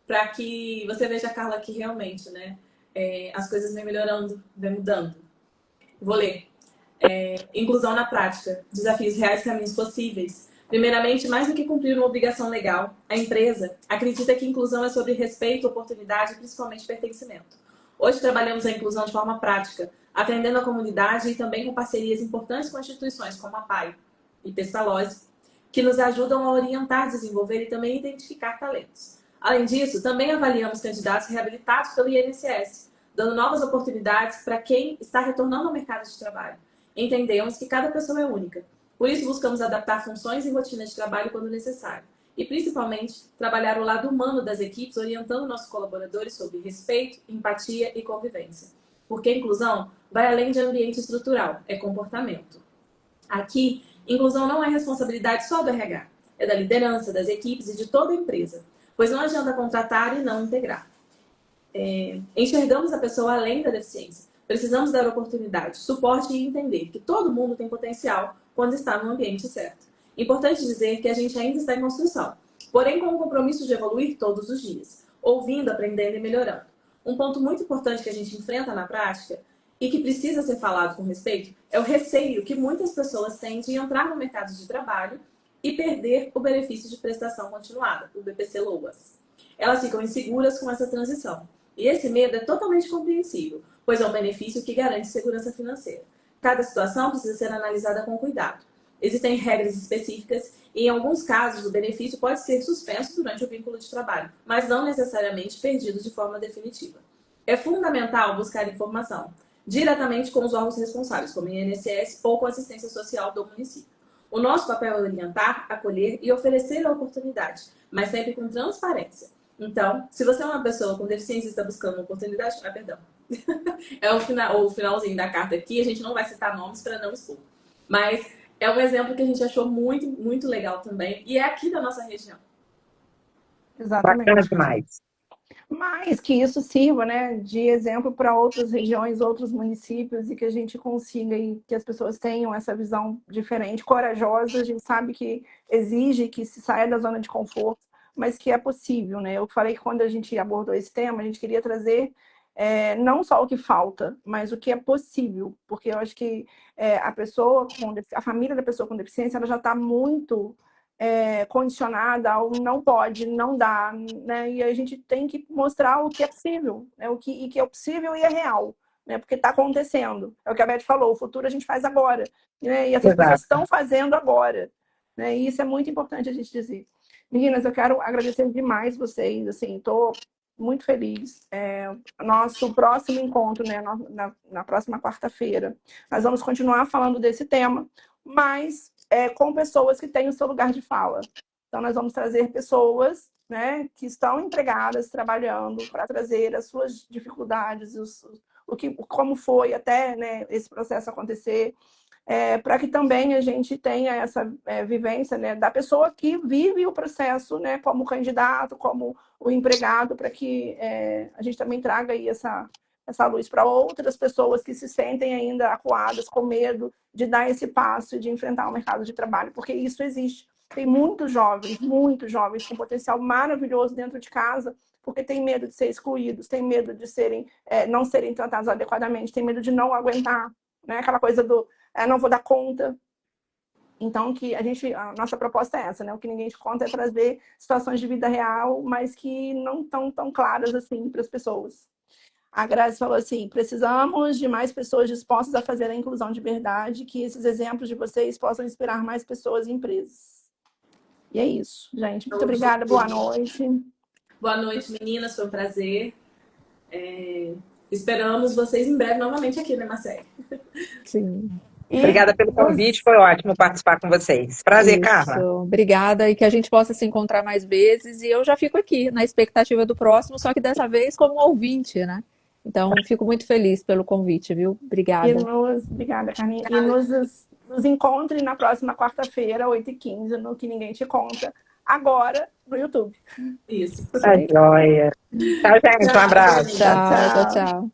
para que você veja, Carla, que realmente, né, as coisas vêm melhorando, vêm mudando. Vou ler. Inclusão na prática, desafios reais, caminhos possíveis. Primeiramente, mais do que cumprir uma obrigação legal, a empresa acredita que inclusão é sobre respeito, oportunidade e principalmente pertencimento. Hoje trabalhamos a inclusão de forma prática, atendendo a comunidade e também com parcerias importantes com instituições como a PAI e Pestalozzi, que nos ajudam a orientar, desenvolver e também identificar talentos. Além disso, também avaliamos candidatos reabilitados pelo INSS, dando novas oportunidades para quem está retornando ao mercado de trabalho. Entendemos que cada pessoa é única. Por isso, buscamos adaptar funções e rotinas de trabalho quando necessário. E, principalmente, trabalhar o lado humano das equipes, orientando nossos colaboradores sobre respeito, empatia e convivência. Porque a inclusão vai além de ambiente estrutural, é comportamento. Aqui, inclusão não é responsabilidade só do RH, é da liderança, das equipes e de toda a empresa. Pois não adianta contratar e não integrar. Enxergamos a pessoa além da deficiência. Precisamos dar oportunidade, suporte e entender que todo mundo tem potencial quando está no ambiente certo. Importante dizer que a gente ainda está em construção, porém com o compromisso de evoluir todos os dias. ouvindo, aprendendo e melhorando. Um ponto muito importante que a gente enfrenta na prática e que precisa ser falado com respeito é o receio que muitas pessoas têm de entrar no mercado de trabalho e perder o benefício de prestação continuada, o BPC-LOAS. Elas ficam inseguras com essa transição. E esse medo é totalmente compreensível, pois é um benefício que garante segurança financeira. Cada situação precisa ser analisada com cuidado. Existem regras específicas e, em alguns casos, o benefício pode ser suspenso durante o vínculo de trabalho, mas não necessariamente perdido de forma definitiva. É fundamental buscar informação diretamente com os órgãos responsáveis, como o INSS ou com a assistência social do município. O nosso papel é orientar, acolher e oferecer a oportunidade, mas sempre com transparência. Então, se você é uma pessoa com deficiência e está buscando uma oportunidade, perdão. É o finalzinho da carta aqui, a gente não vai citar nomes para não expor. Mas é um exemplo que a gente achou muito, muito legal também. E é aqui da nossa região. Exatamente. Bacana demais. Mas que isso sirva, né, de exemplo para outras regiões, outros municípios, e que a gente consiga e que as pessoas tenham essa visão diferente, corajosa. A gente sabe que exige que se saia da zona de conforto, mas que é possível, né? Eu falei que quando a gente abordou esse tema, a gente queria trazer não só o que falta, mas o que é possível, porque eu acho que a família da pessoa com deficiência, ela já está muito condicionada ao não pode, não dá, né? E a gente tem que mostrar o que é possível, né? E que é possível e é real, né? Porque está acontecendo. É o que a Beth falou, o futuro a gente faz agora, né? E essas pessoas estão fazendo agora, né? E isso é muito importante a gente dizer. Meninas, eu quero agradecer demais vocês, assim, estou muito feliz. Nosso próximo encontro, né, na próxima quarta-feira, nós vamos continuar falando desse tema, mas com pessoas que têm o seu lugar de fala. Então, nós vamos trazer pessoas, né, que estão empregadas, trabalhando, para trazer as suas dificuldades, como foi até, né, esse processo acontecer, para que também a gente tenha essa vivência, né, da pessoa que vive o processo, né, como candidato, como o empregado, para que a gente também traga aí essa luz para outras pessoas que se sentem ainda acuadas, com medo de dar esse passo e de enfrentar o mercado de trabalho, porque isso existe. Tem muitos jovens com potencial maravilhoso dentro de casa, porque tem medo de ser excluídos, tem medo de não serem tratados adequadamente, tem medo de não aguentar, né? Aquela coisa do não vou dar conta. Então, a nossa proposta é essa, né? O que ninguém te conta é trazer situações de vida real, mas que não estão tão claras assim para as pessoas. A Grazi falou assim, precisamos de mais pessoas dispostas a fazer a inclusão de verdade, que esses exemplos de vocês possam inspirar mais pessoas e empresas. E é isso, gente. Muito obrigada, boa noite. Boa noite, meninas, foi um prazer. Esperamos vocês em breve novamente aqui, né, Marcele? Sim. Obrigada pelo convite, foi ótimo participar com vocês. Prazer, Carla. Obrigada, e que a gente possa se encontrar mais vezes. E eu já fico aqui na expectativa do próximo, só que dessa vez como ouvinte, né? Então, fico muito feliz pelo convite, viu? Obrigada. Obrigada, Carlinha. E nos encontre na próxima quarta-feira, 8h15, no Que Ninguém Te Conta, agora no YouTube. Isso. Tá joia. Tchau, gente. Um abraço. Tchau.